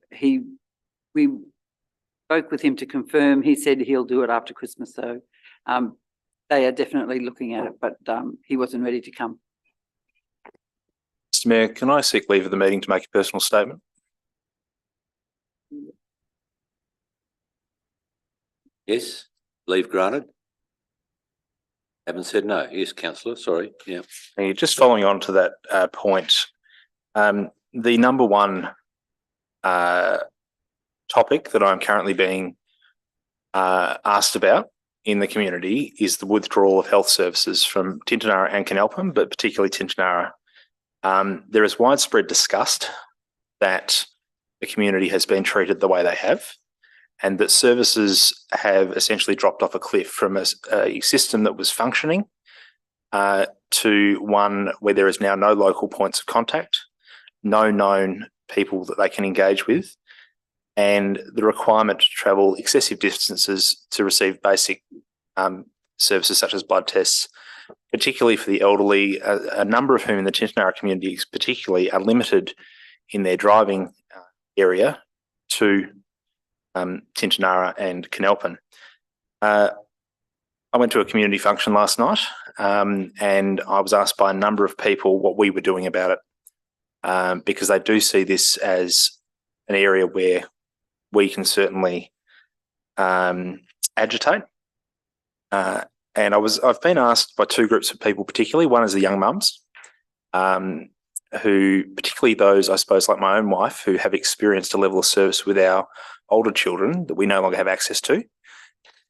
we spoke with him to confirm. He said he'll do it after Christmas, so they are definitely looking at it, but he wasn't ready to come. Mr Mayor, can I seek leave of the meeting to make a personal statement? Yes, leave granted. Haven't said no. Yes, councillor, sorry. Yeah. And just following on to that point, the number one topic that I'm currently being asked about in the community is the withdrawal of health services from Tintinara and Canalpin, but particularly Tintinara. There is widespread disgust that the community has been treated the way they have, and that services have essentially dropped off a cliff from a system that was functioning to one where there is now no local points of contact, no known people that they can engage with, and the requirement to travel excessive distances to receive basic services such as blood tests, particularly for the elderly, a number of whom in the Tintinara community particularly are limited in their driving area to Tintinara and Canalpin. I went to a community function last night and I was asked by a number of people what we were doing about it, because they do see this as an area where we can certainly agitate. And I've been asked by two groups of people particularly. One is the young mums, who, particularly those, I suppose, like my own wife, who have experienced a level of service with our older children that we no longer have access to,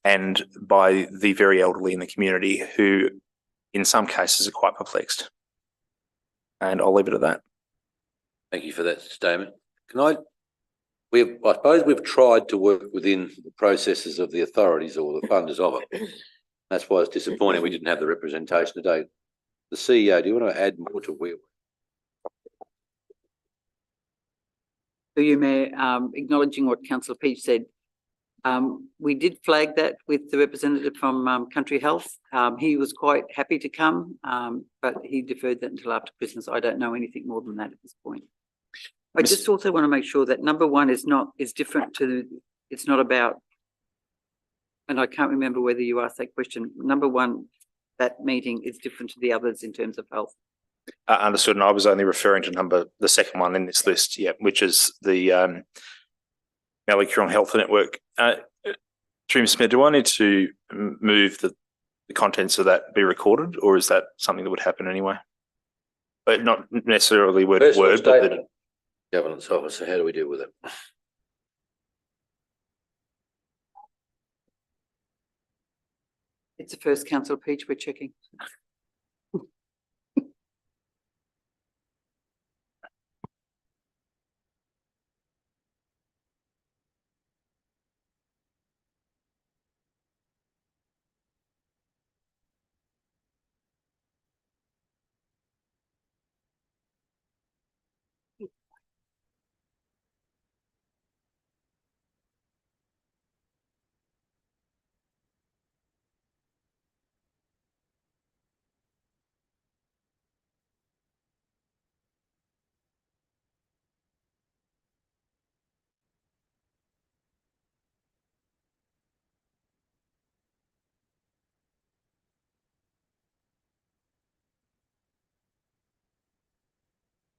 and by the very elderly in the community who, in some cases, are quite perplexed. And I'll leave it at that. Thank you for that statement. I suppose we've tried to work within the processes of the authorities or the funders of it. That's why it's disappointing we didn't have the representation today. The CEO, do you want to add more to where? Through you, Mayor, acknowledging what Councillor Peach said, we did flag that with the representative from Country Health. He was quite happy to come, but he deferred that until after Christmas. I don't know anything more than that at this point. I just also want to make sure that number one is different to, it's not about, and I can't remember whether you asked that question. Number one, that meeting is different to the others in terms of health. Understood, and I was only referring to the second one in this list, yeah, which is the Mallee Coorong Health Network. Through Ms. Smith, do I need to move the contents of that be recorded, or is that something that would happen anyway? But not necessarily word for Personal word, but statement, Governance Officer, how do we deal with it? It's the first, Councillor Peach, we're checking.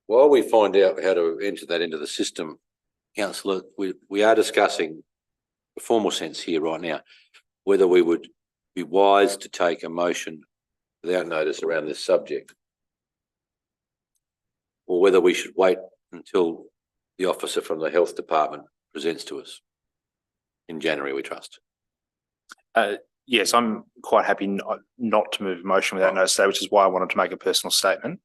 while we find out how to enter that into the system, councillor, we are discussing the formal sense here right now, whether we would be wise to take a motion without notice around this subject, or whether we should wait until the officer from the health department presents to us in January, we trust. Yes, I'm quite happy not to move a motion without notice today, which is why I wanted to make a personal statement.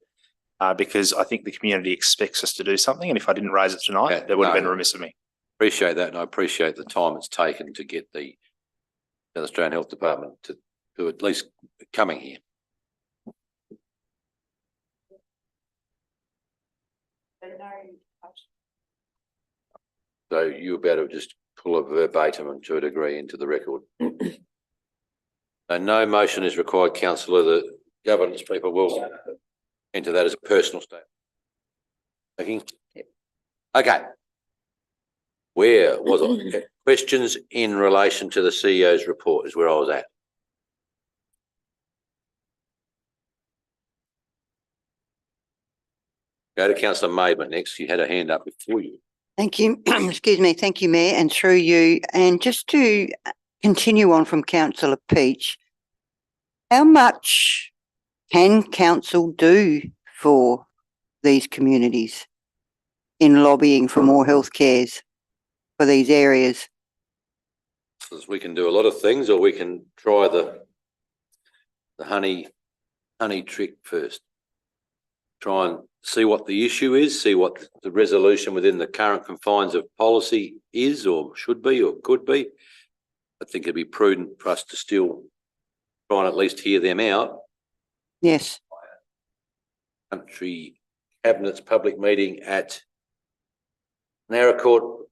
Because I think the community expects us to do something, and if I didn't raise it tonight, Yeah, that would have no. been remiss of me. Appreciate that, and I appreciate the time it's taken to get the South Australian Health Department to at least coming here. So you better just pull a verbatim and to a degree into the record. And no motion is required, councillor. The governance people will enter that as a personal statement. Okay. Where was I? Questions in relation to the CEO's report is where I was at. Go to councillor Maidment next. You had a hand up before you. Thank you. Excuse me. Thank you, Mayor, and through you. And just to continue on from Councillor Peach, how much can council do for these communities in lobbying for more health cares for these areas? We can do a lot of things, or we can try the honey trick first. Try and see what the issue is, see what the resolution within the current confines of policy is, or should be, or could be. I think it'd be prudent for us to still try and at least hear them out. Yes. Country Cabinet's public meeting at Narra Court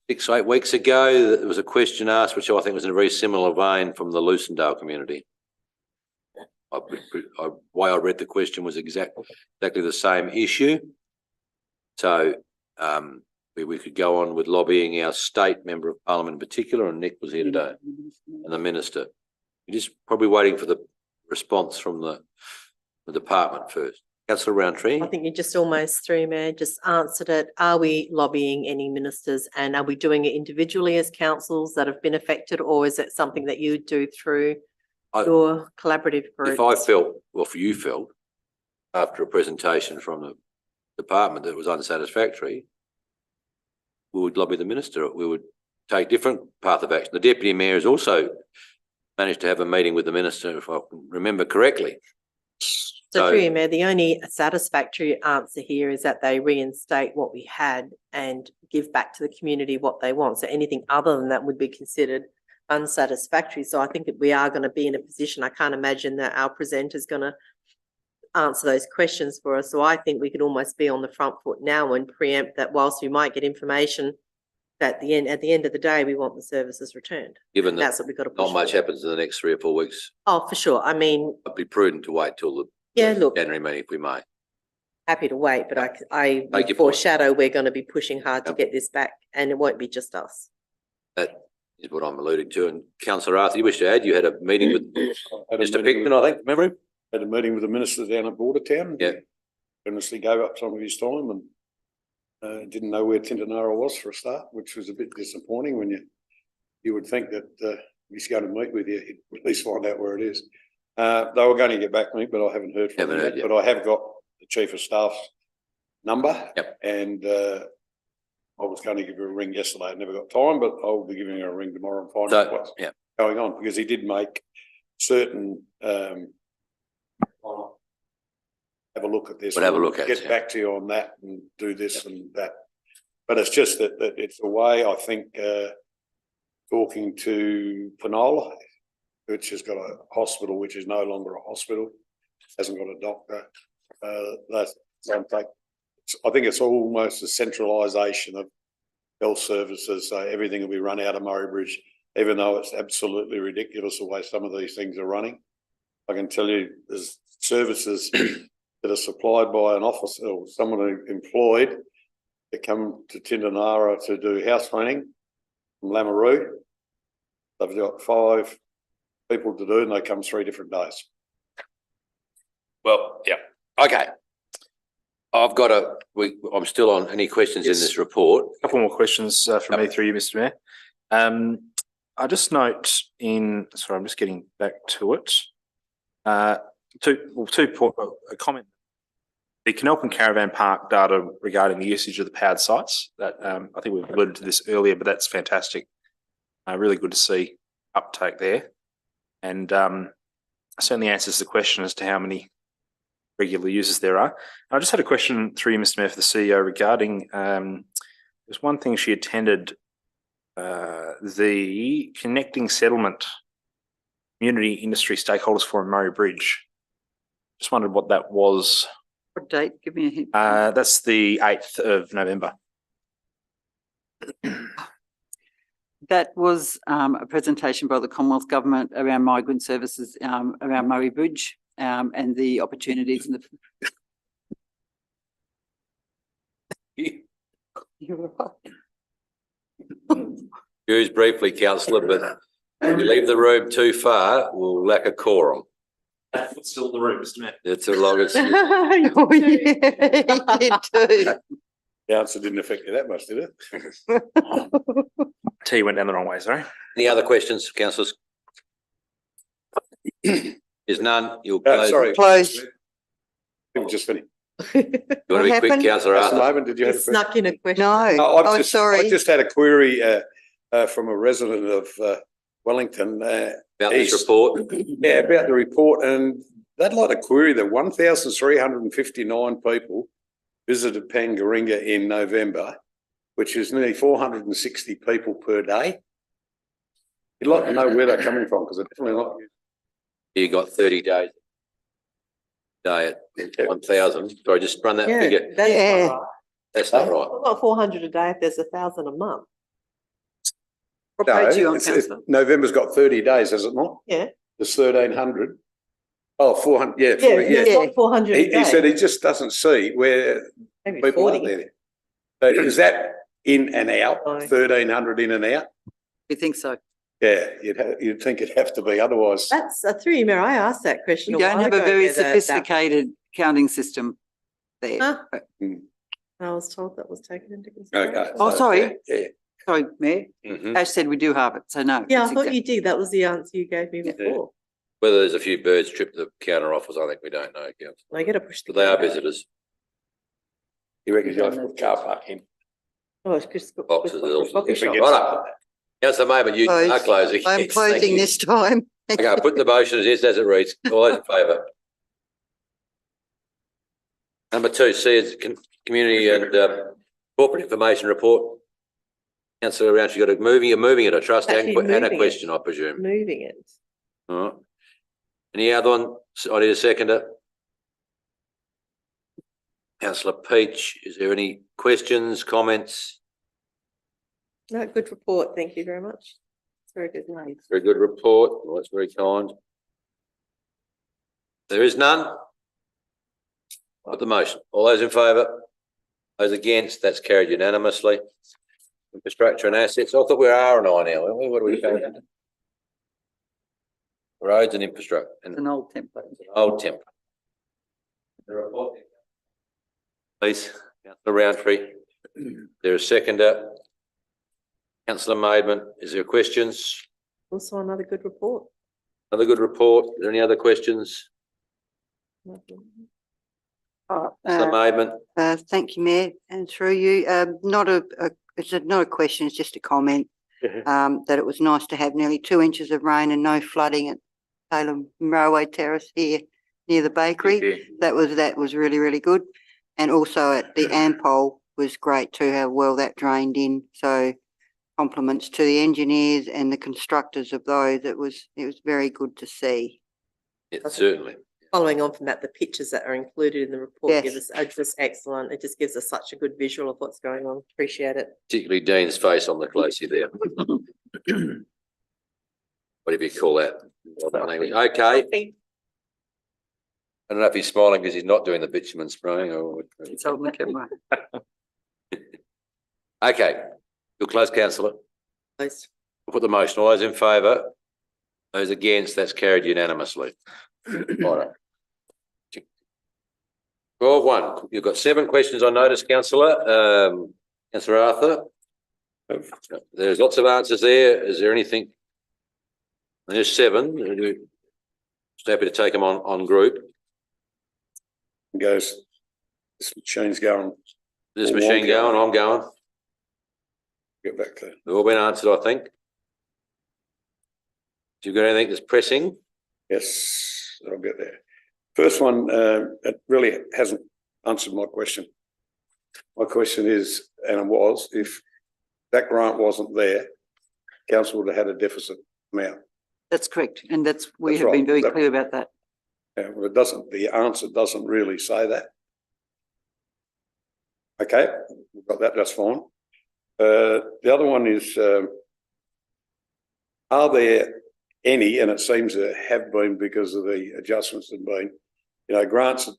6 or 8 weeks ago. There was a question asked, which I think was in a very similar vein from the Lucendale community. Way I read the question was exactly the same issue. So we could go on with lobbying our state member of parliament in particular, and Nick was here today, and the minister. We're just probably waiting for the response from the department first. Councillor Roundtree. I think you just almost through, Mayor, just answered it. Are we lobbying any ministers, and are we doing it individually as councils that have been affected, or is it something that you do through your collaborative groups? If I felt, well, if you felt, after a presentation from the department that was unsatisfactory, we would lobby the minister. We would take different path of action. The deputy mayor has also managed to have a meeting with the minister, if I remember correctly. So through you, Mayor, the only satisfactory answer here is that they reinstate what we had and give back to the community what they want. So anything other than that would be considered unsatisfactory. So I think that we are going to be in a position, I can't imagine that our presenter is going to answer those questions for us. So I think we could almost be on the front foot now and preempt that whilst we might get information, at the end of the day, we want the services returned. Given that That's what we've got to push not much for. happens in the next 3 or 4 weeks, Oh, for sure. I mean, it'd be prudent to wait till the yeah, look, January meeting if we may. happy to wait, but I Take your point. foreshadow we're going to be pushing hard to Yep. get this back, and it won't be just us. That is what I'm alluding to. And councillor Arthur, you wish to add, you had a meeting with Had a Mr. meeting Pickman, I think, remember him? Had a meeting with the minister down at Bordertown. Yeah. Earnestly gave up some of his time and didn't know where Tintinara was for a start, which was a bit disappointing when you would think that he's going to meet with you, he'd at least find out where it is. They were going to get back to me, but I haven't heard from Haven't them heard yet. yet. But I have got the chief of staff's number. Yep. And I was going to give her a ring yesterday. I never got time, but I'll be giving her a ring tomorrow and find out So, what's yeah, going on, because he did make certain have a look at this. We'll have a look at it, Get yeah. back to you on that and do this and that. But it's just that it's a way, I think, talking to Penola, which has got a hospital, which is no longer a hospital, hasn't got a doctor. I think it's almost a centralisation of health services. So everything will be run out of Murray Bridge, even though it's absolutely ridiculous the way some of these things are running. I can tell you there's services that are supplied by an officer or someone who employed that come to Tintinara to do house cleaning from Lamaroo. They've got 5 people to do and they come 3 different days. well, yeah, okay. I'm still on any questions in Yes. this report. Couple more questions from me through you, Mr. Mayor. I just note sorry, I'm just getting back to it. A comment. The Canalpin Caravan Park data regarding the usage of the powered sites, that I think we've alluded to this earlier, but that's fantastic. Really good to see uptake there. And certainly answers the question as to how many regular users there are. I just had a question through you, Mr. Mayor, for the CEO regarding there's one thing she attended, the Connecting Settlement Community Industry Stakeholders Forum Murray Bridge. Just wondered what that was. What date? Give me a hint. That's the 8th of November. That was a presentation by the Commonwealth Government around migrant services around Murray Bridge and the opportunities in the. You're right. Use briefly, councillor, but if you leave the room too far, we'll lack a quorum. It's still in the room, Mr. Mayor. It's as long as, Oh, yeah, he did too. The answer didn't affect you that much, did it? T went down the wrong way, sorry. any other questions, councillors? Is none, you'll close. Sorry. Close. We've just finished. You want to be quick, happened? councillor Just a Arthur? moment, did you have a question? Snuck in a question. No, No, oh, I sorry. just had a query from a resident of Wellington. About this East. report? Yeah, about the report, and they'd like to query that 1,359 people visited Pangaringa in November, which is nearly 460 people per day. You'd like to know where they're coming from, because they're definitely not. You got 30 days. Day at 1,000. Sorry, just run that figure. Yeah, that's Yeah. not right. That's not right. Well, not 400 a day if there's 1,000 a month. What No, page are you on, it's- councillor? November's got 30 days, has it not? Yeah. There's 1,300. Oh, 400, Yeah, yeah. it's not 400 a He day. said he just doesn't see where Maybe people are 40. there. So is that in and out, No. 1,300 in and out? You think so? Yeah, you'd think it'd have to be, otherwise. That's through you, Mayor. I asked that question. We don't have a while very ago, that- sophisticated counting system there. Huh? Hmm. I was told that was taken into consideration. Okay. Oh, sorry. Yeah. Sorry, Mayor. Mhm. Ash said we do have it, so no. Yeah, I it's thought exact- you did. That was the answer you gave me Yeah. before. Whether there's a few birds tripped the counter offers, I think we don't know, councillor. I gotta push the. But they are visitors. You reckon you'll have to put car park in? Oh, it's just. Boxes, Coffee if we shop. get- Right. Councillor Mayman, you are Close. closing. I'm Yes, thank closing you. this time. Okay, put the motion as is, as it reads. All those in favour? Number 2, C is community and corporate information report. Councillor Rountree, you're moving it, I trust, and Actually and a moving it. question, I presume. Moving it. All right. Any other one? I need a seconder. Councillor Peach, is there any questions, comments? No, good report. Thank you very much. It's very good. Nice. Very good report. Well, that's very kind. There is none. Put the motion. All those in favour? Those against? That's carried unanimously. Infrastructure and assets. I thought we were R&I now, aren't we? What are we going? Roads and infrastructure It's and an old template. old template. Please, Councillor Rountree. There is seconder. Councillor Maidman, is there questions? Also another good report. Another good report. Are there any other questions? Nothing. Councillor Maidman, Thank you, Mayor, and through you, it's not a question, it's just a comment. That it was nice to have nearly 2 inches of rain and no flooding at Salem Railway Terrace here near the bakery. That was really, really good. And also at the Ampol was great too, how well that drained in. So compliments to the engineers and the constructors of those. It was very good to see. yeah, certainly. Following on from that, the pictures that are included in the report Yes. give us, are just excellent. It just gives us such a good visual of what's going on. Appreciate it. Particularly Dean's face on the closey there. Whatever you call that. Okay, I don't know if he's smiling because he's not doing the bitumen spraying or. It's on the camera. Okay, you'll close, councillor. Please. We'll put the motion. All those in favour? Those against? That's carried unanimously. Righto. 12-1. You've got 7 questions on notice, councillor. Councillor Arthur. There's lots of answers there. Is there anything? There's 7. Just happy to take them on group. Goes, this machine's going, This Well, machine one going, go. I'm going. get back to, They've all been answered, I think. Do you got anything that's pressing? yes, I'll get there. First one, it really hasn't answered my question. My question is, and it was, if that grant wasn't there, council would have had a deficit amount. That's correct. And we That's have been right. very That- clear about that. Well, it doesn't, the answer doesn't really say that. Okay, we've got that, that's fine. The other one is, are there any, and it seems there have been because of the adjustments that have been, grants that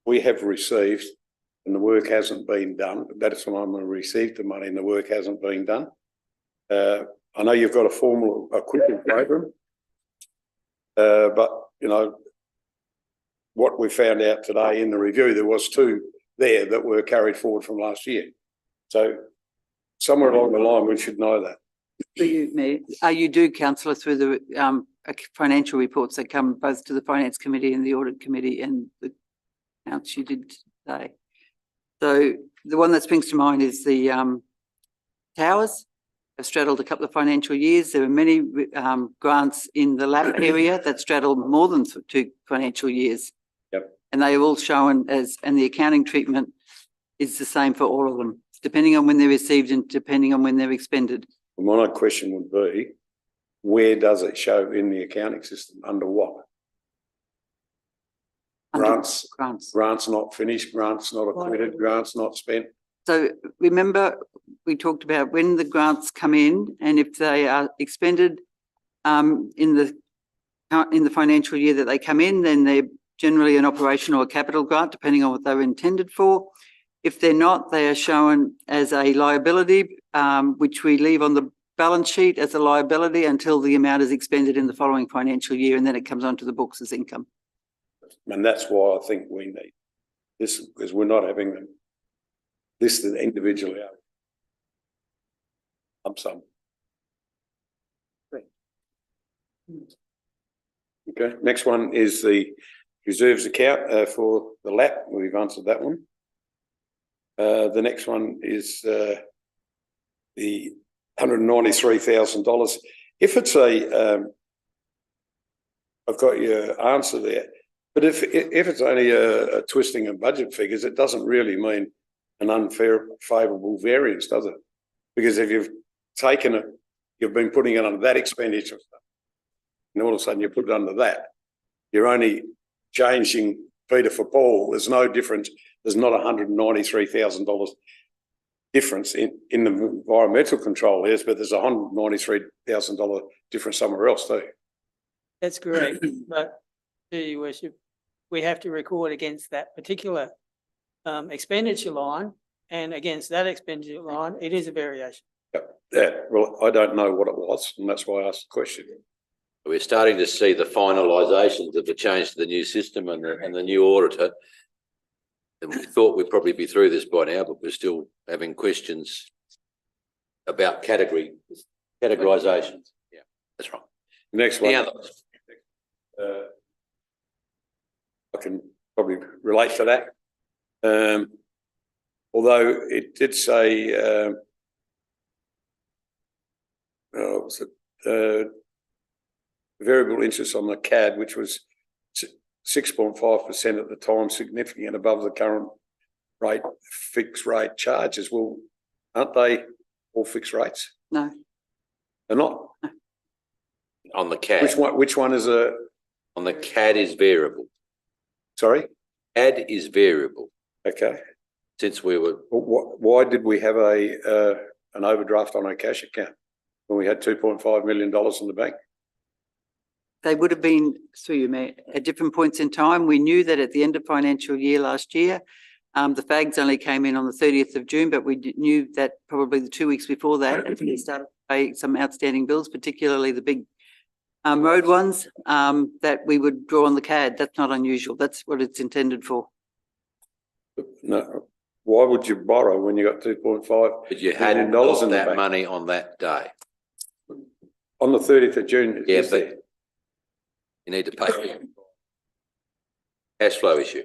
we have received and the work hasn't been done. That is when I'm going to receive the money and the work hasn't been done. I know you've got a formal equipment program, but what we found out today in the review, there was 2 there that were carried forward from last year. So somewhere along the line, we should know that. For you, Mayor, you do, councillor, through the financial reports that come both to the Finance Committee and the Audit Committee and the accounts you did today. So the one that springs to mind is the towers. Have straddled a couple of financial years. There are many grants in the lab area that straddle more than 2 financial years. Yep. And they are all shown as, and the accounting treatment is the same for all of them, depending on when they're received and depending on when they're expended. My question would be, where does it show in the accounting system? Under what? Under Grants, Grants. grants not finished, grants not acquitted, grants not spent. So remember, we talked about when the grants come in and if they are expended in the financial year that they come in, then they're generally an operational or capital grant, depending on what they were intended for. If they're not, they are shown as a liability, which we leave on the balance sheet as a liability until the amount is expended in the following financial year, and then it comes onto the books as income. And that's why I think we need this, because we're not having them listed individually. Some. Okay, next one is the reserves account for the LAP. We've answered that one. The next one is the $193,000. If it's I've got your answer there, but if it's only a twisting of budget figures, it doesn't really mean an unfair, favourable variance, does it? Because if you've taken it, you've been putting it under that expenditure, and all of a sudden you put it under that, you're only changing Peter for Paul. There's no difference. There's not $193,000 difference in the environmental control areas, but there's $193,000 difference somewhere else too. That's correct, but to your worship, we have to record against that particular expenditure line, and against that expenditure line, it is a variation. Yeah, well, I don't know what it was, and that's why I asked the question. We're starting to see the finalisations of the change to the new system and the new auditor. And we thought we'd probably be through this by now, but we're still having questions about categorisation. Yeah, that's right. Next one. Any others? I can probably relate to that. Although it did say, was it variable interest on the CAD, which was 6.5% at the time, significant above the current rate, fixed rate charges. Well, aren't they all fixed rates? No. They're not. On the CAD. Which one is a? On the CAD is variable. Sorry? CAD is variable. Okay. Since we were, Why did we have an overdraft on our cash account when we had $2.5 million in the bank? They would have been, through you, Mayor, at different points in time. We knew that at the end of financial year last year, the FAGs only came in on the 30th of June, but we knew that probably the 2 weeks before that, we started to pay some outstanding bills, particularly the big road ones, that we would draw on the CAD. That's not unusual. That's what it's intended for. No, why would you borrow when you got 2.5 But you $1 had million got in the that bank? money on that day. On the 30th of June? Yeah, is but there? you need to pay. Cash flow issue.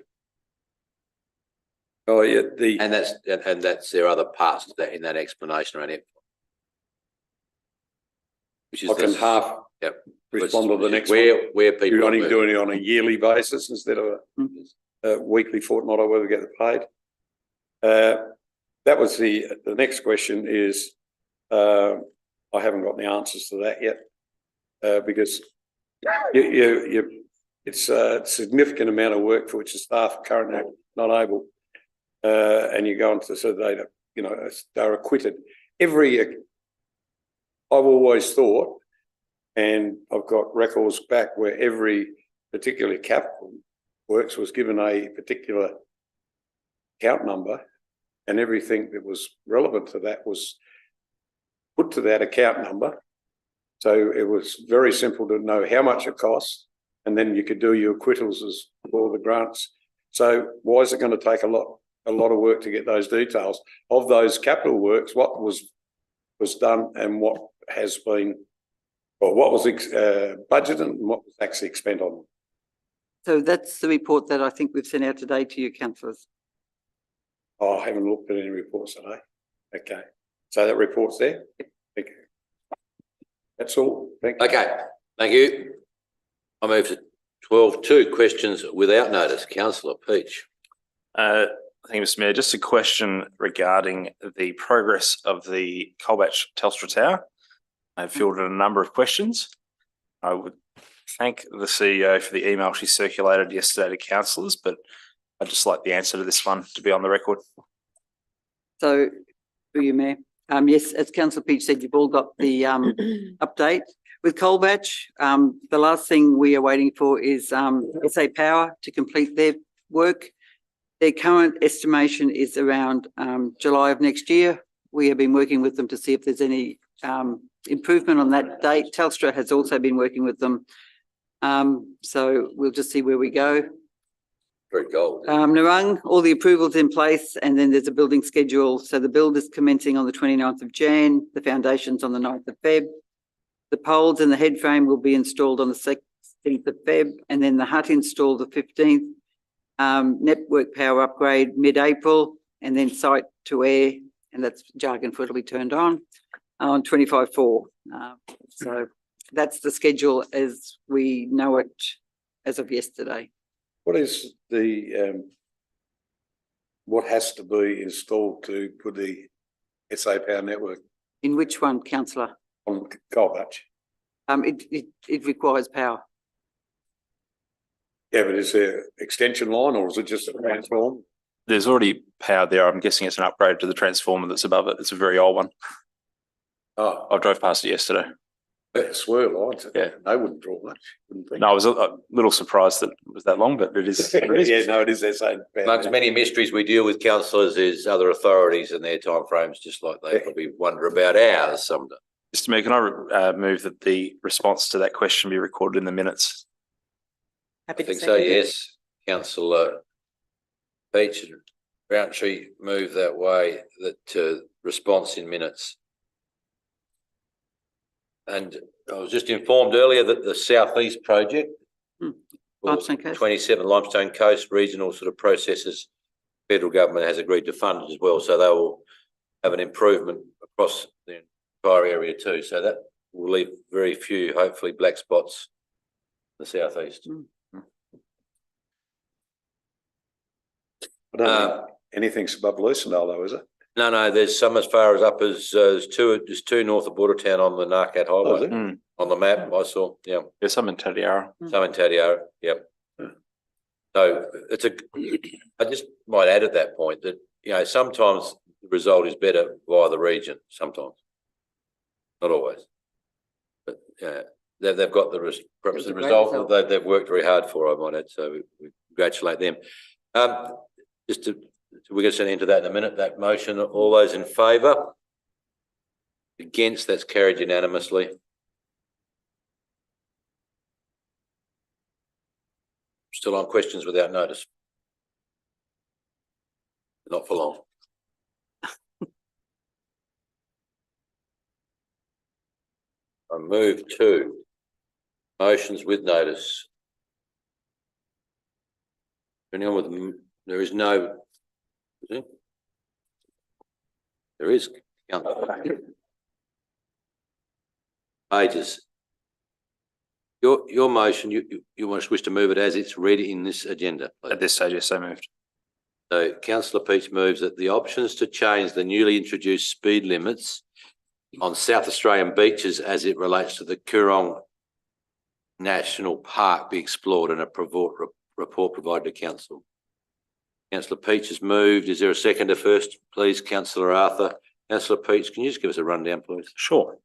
Oh, yeah, And that's there are other parts to that in that explanation around it. Which is I can the- half Yep. respond to the which is next one. where people. You're are only moving. doing it on a yearly basis instead of a weekly, fortnight, or whether we get paid. That was the next question is, I haven't got the answers to that yet. Because it's a significant amount of work for which the staff are currently not able. And you go into, so they're acquitted. I've always thought, and I've got records back where every particular capital works was given a particular account number, and everything that was relevant to that was put to that account number. So it was very simple to know how much it costs, and then you could do your acquittals as for the grants. So why is it going to take a lot of work to get those details of those capital works? What was done and what has been, or what was budgeted and what was actually expended on? So that's the report that I think we've sent out today to you, councillors. Oh, I haven't looked at any reports today. Okay, so that report's there. Thank you. That's all. Thank you. Okay, thank you. I move to 12.2, questions without notice. Councillor Peach. Thank you, Mr. Mayor. Just a question regarding the progress of the Colbatch Telstra Tower. I've fielded a number of questions. I would thank the CEO for the email she circulated yesterday to councillors, but I'd just like the answer to this one to be on the record. So, through you, Mayor. Yes, as Councillor Peach said, you've all got the update. With Colbatch, the last thing we are waiting for is SA Power to complete their work. Their current estimation is around July of next year. We have been working with them to see if there's any improvement on that date. Telstra has also been working with them. So we'll just see where we go. Very gold. Narang, all the approvals in place, and then there's a building schedule. So the build is commencing on the 29th of Jan, the foundations on the 9th of Feb. The poles and the head frame will be installed on the 16th of Feb, and then the hut installed the 15th. Network power upgrade mid-April, and then site to air, and that's jargon for it'll be turned on 25/4. So that's the schedule as we know it as of yesterday. What is the what has to be installed to put the SA Power network In which one, councillor? on Colbatch? It requires power. Yeah, but is there extension line or is it just a transform? There's already power there. I'm guessing it's an upgrade to the transformer that's above it. It's a very old one. Oh, I drove past it yesterday. swirl lines. Yeah. They wouldn't draw much, wouldn't think. No, I was a little surprised that it was that long, but it is. It is. Yeah, no, it is SA Power. Amongst many mysteries we deal with, councillors, is other authorities and their timeframes, just like they probably wonder about ours someday. Mr. Mayor, can I move that the response to that question be recorded in the minutes? I Happy to think so, second it. yes. Councillor Peach and Roundtree move that way, that response in minutes. And I was just informed earlier that the Southeast project, Limestone Coast. 27 Limestone Coast regional sort of processes, federal government has agreed to fund it as well, so they will have an improvement across the entire area too. So that will leave very few, hopefully, black spots in the Southeast. I don't think anything's above Lucendale though, is it? No, there's some as far as up as there's two north of Bordertown on the Narcat Oh, is Highway. it? Mm. On the map, I saw, yeah, There's some in Tatiara. some in Tatiara, yep. So I just might add at that point that, sometimes the result is better via the region, sometimes. Not always. But they've got the It's a great result result. that they've worked very hard for, I might add, so we congratulate them. We're going to send into that in a minute, that motion. All those in favour? Against, that's carried unanimously. Still on questions without notice. Not for long. I move to motions with notice. Anyone with, there is no. Is there? There is. Pages. Your motion, you wish to move it as it's read in this agenda. please. At this stage, yes, so moved. So councillor Peach moves that the options to change the newly introduced speed limits on South Australian beaches as it relates to the Coorong National Park be explored and a report provided to council. Councillor Peach has moved. Is there a seconder first, please? Councillor Arthur. Councillor Peach, can you just give us a rundown, please? Sure.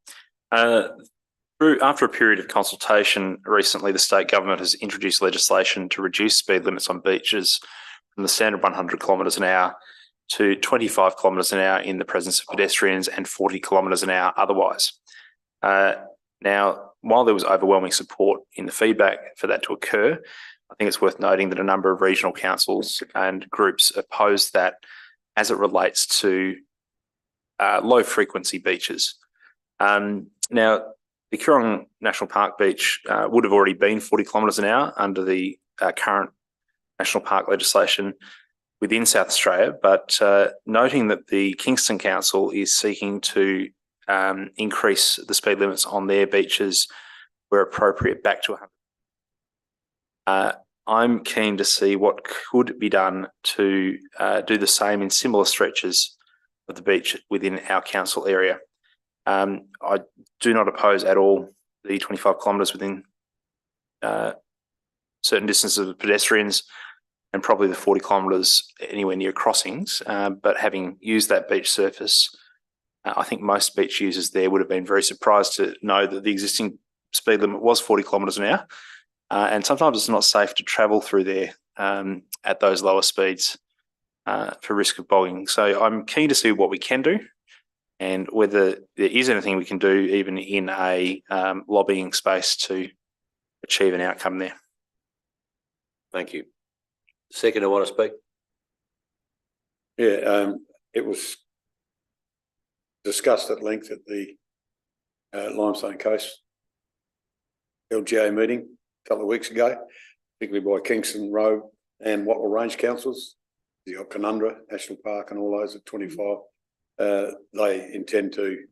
After a period of consultation recently, the state government has introduced legislation to reduce speed limits on beaches from the standard 100 kilometres an hour to 25 kilometres an hour in the presence of pedestrians and 40 kilometres an hour otherwise. Now, while there was overwhelming support in the feedback for that to occur, I think it's worth noting that a number of regional councils and groups opposed that as it relates to low frequency beaches. Now, the Coorong National Park beach would have already been 40 kilometres an hour under the current national park legislation within South Australia, but noting that the Kingston Council is seeking to increase the speed limits on their beaches where appropriate back to 100. I'm keen to see what could be done to do the same in similar stretches of the beach within our council area. I do not oppose at all the 25 kilometres within certain distances of pedestrians and probably the 40 kilometres anywhere near crossings. But having used that beach surface, I think most beach users there would have been very surprised to know that the existing speed limit was 40 kilometres an hour. And sometimes it's not safe to travel through there at those lower speeds for risk of bogging. So I'm keen to see what we can do and whether there is anything we can do even in a lobbying space to achieve an outcome there. Thank you. Second, I want to speak. Yeah, it was discussed at length at the Limestone Coast LGA meeting a couple of weeks ago, particularly by Kingston Road and Wattle Range councils. You got Canundra National Park and all those at 25. They intend to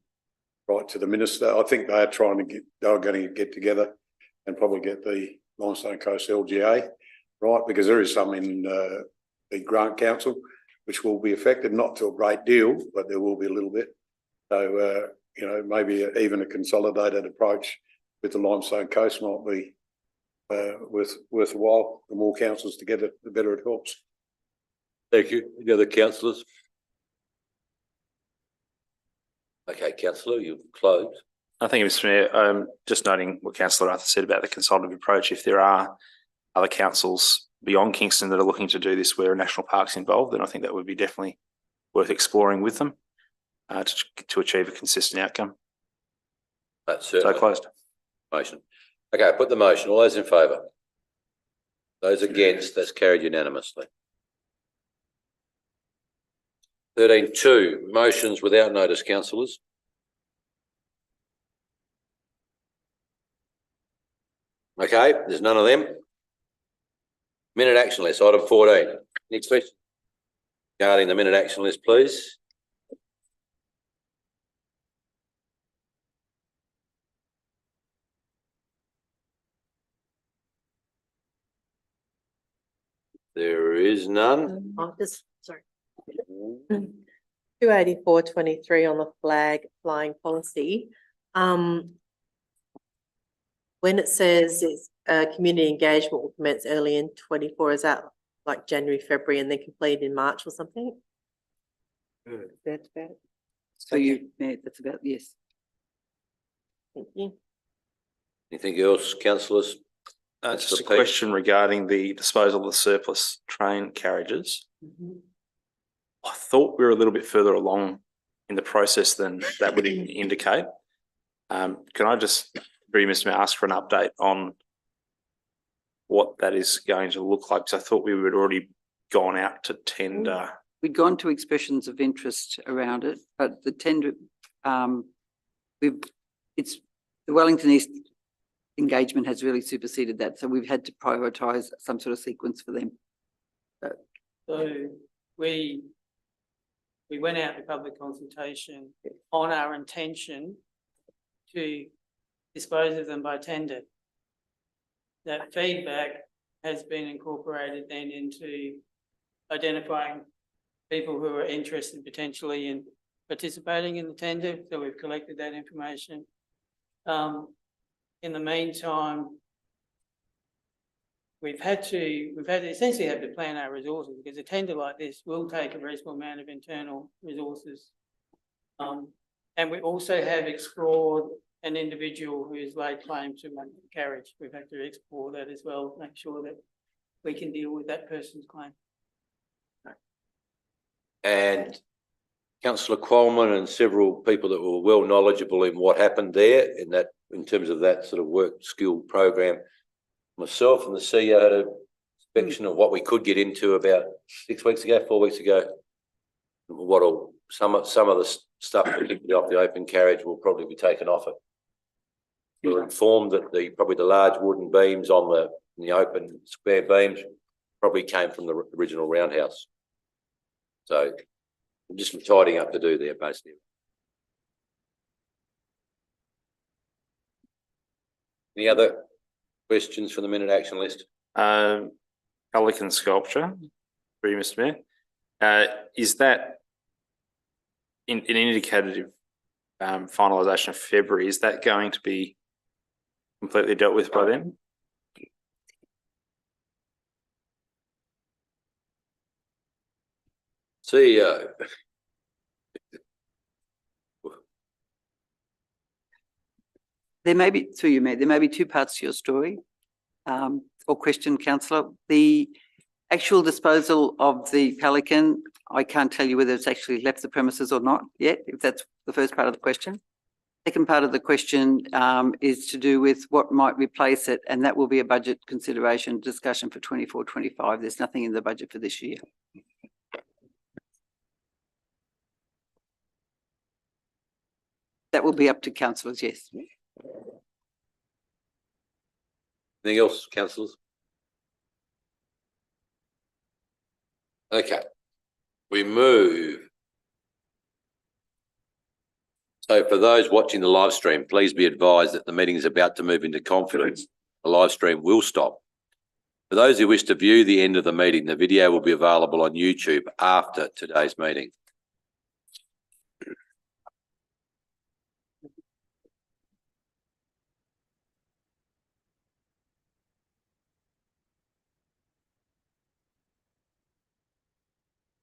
write to the minister. I think they are going to get together and probably get the Limestone Coast LGA right, because there is some in the Grant Council which will be affected, not to a great deal, but there will be a little bit. So, you know, maybe even a consolidated approach with the Limestone Coast might be worthwhile. The more councils together, the better it helps. Thank you. Any other councillors? Okay, councillor, you've closed. I think, Mr. Mayor, just noting what Councillor Arthur said about the consultative approach, if there are other councils beyond Kingston that are looking to do this where a national park's involved, then I think that would be definitely worth exploring with them to achieve a consistent outcome. That's So certainly closed. motion. Okay, put the motion. All those in favour? Those against, that's carried unanimously. 13.2, motions without notice, councillors. Okay, there's none of them. Minute action list, item 14. Next question. Regarding the minute action list, please. There is none. Oh, just, sorry. 284.23 on the flag flying policy. When it says it's community engagement will commence early in 24, is that like January, February, and then complete in March or something? That's about it. So you, yeah, that's about, yes. Thank you. Anything else, councillors? Just a Peach. question regarding the disposal of the surplus train carriages. I thought we were a little bit further along in the process than that would indicate. Can I just, very Mr. Mayor, ask for an update on what that is going to look like? Because I thought we had already gone out to tender we'd gone to expressions of interest around it, but the tender, the Wellington East engagement has really superseded that, so we've had to prioritise some sort of sequence for them. So we went out to public consultation on our intention to dispose of them by tender. That feedback has been incorporated then into identifying people who are interested potentially in participating in the tender, so we've collected that information. In the meantime, we've had to essentially have to plan our resources, because a tender like this will take a reasonable amount of internal resources. And we also have explored an individual who has laid claim to money carriage. We've had to explore that as well, make sure that we can deal with that person's claim. And councillor Qualman and several people that were well knowledgeable in what happened there in terms of that sort of work skill program. Myself and the CEO had a inspection of what we could get into about 4 weeks ago. Some of the stuff particularly off the open carriage will probably be taken off it. We were informed that probably the large wooden beams on the open square beams probably came from the original roundhouse. So just some tidying up to do there, basically. Any other questions from the minute action list? Pelican sculpture, for you, Mr. Mayor. Is that in an indicative finalisation of February? Is that going to be completely dealt with by then? CEO. There may be, through you, Mayor, there may be two parts to your story, or question, councillor. The actual disposal of the Pelican, I can't tell you whether it's actually left the premises or not yet, if that's the first part of the question. Second part of the question is to do with what might replace it, and that will be a budget consideration discussion for 24-25. There's nothing in the budget for this year. That will be up to councillors, yes. Anything else, councillors? Okay, we move. So for those watching the live stream, please be advised that the meeting is about to move into confidence. The live stream will stop. For those who wish to view the end of the meeting, the video will be available on YouTube after today's meeting.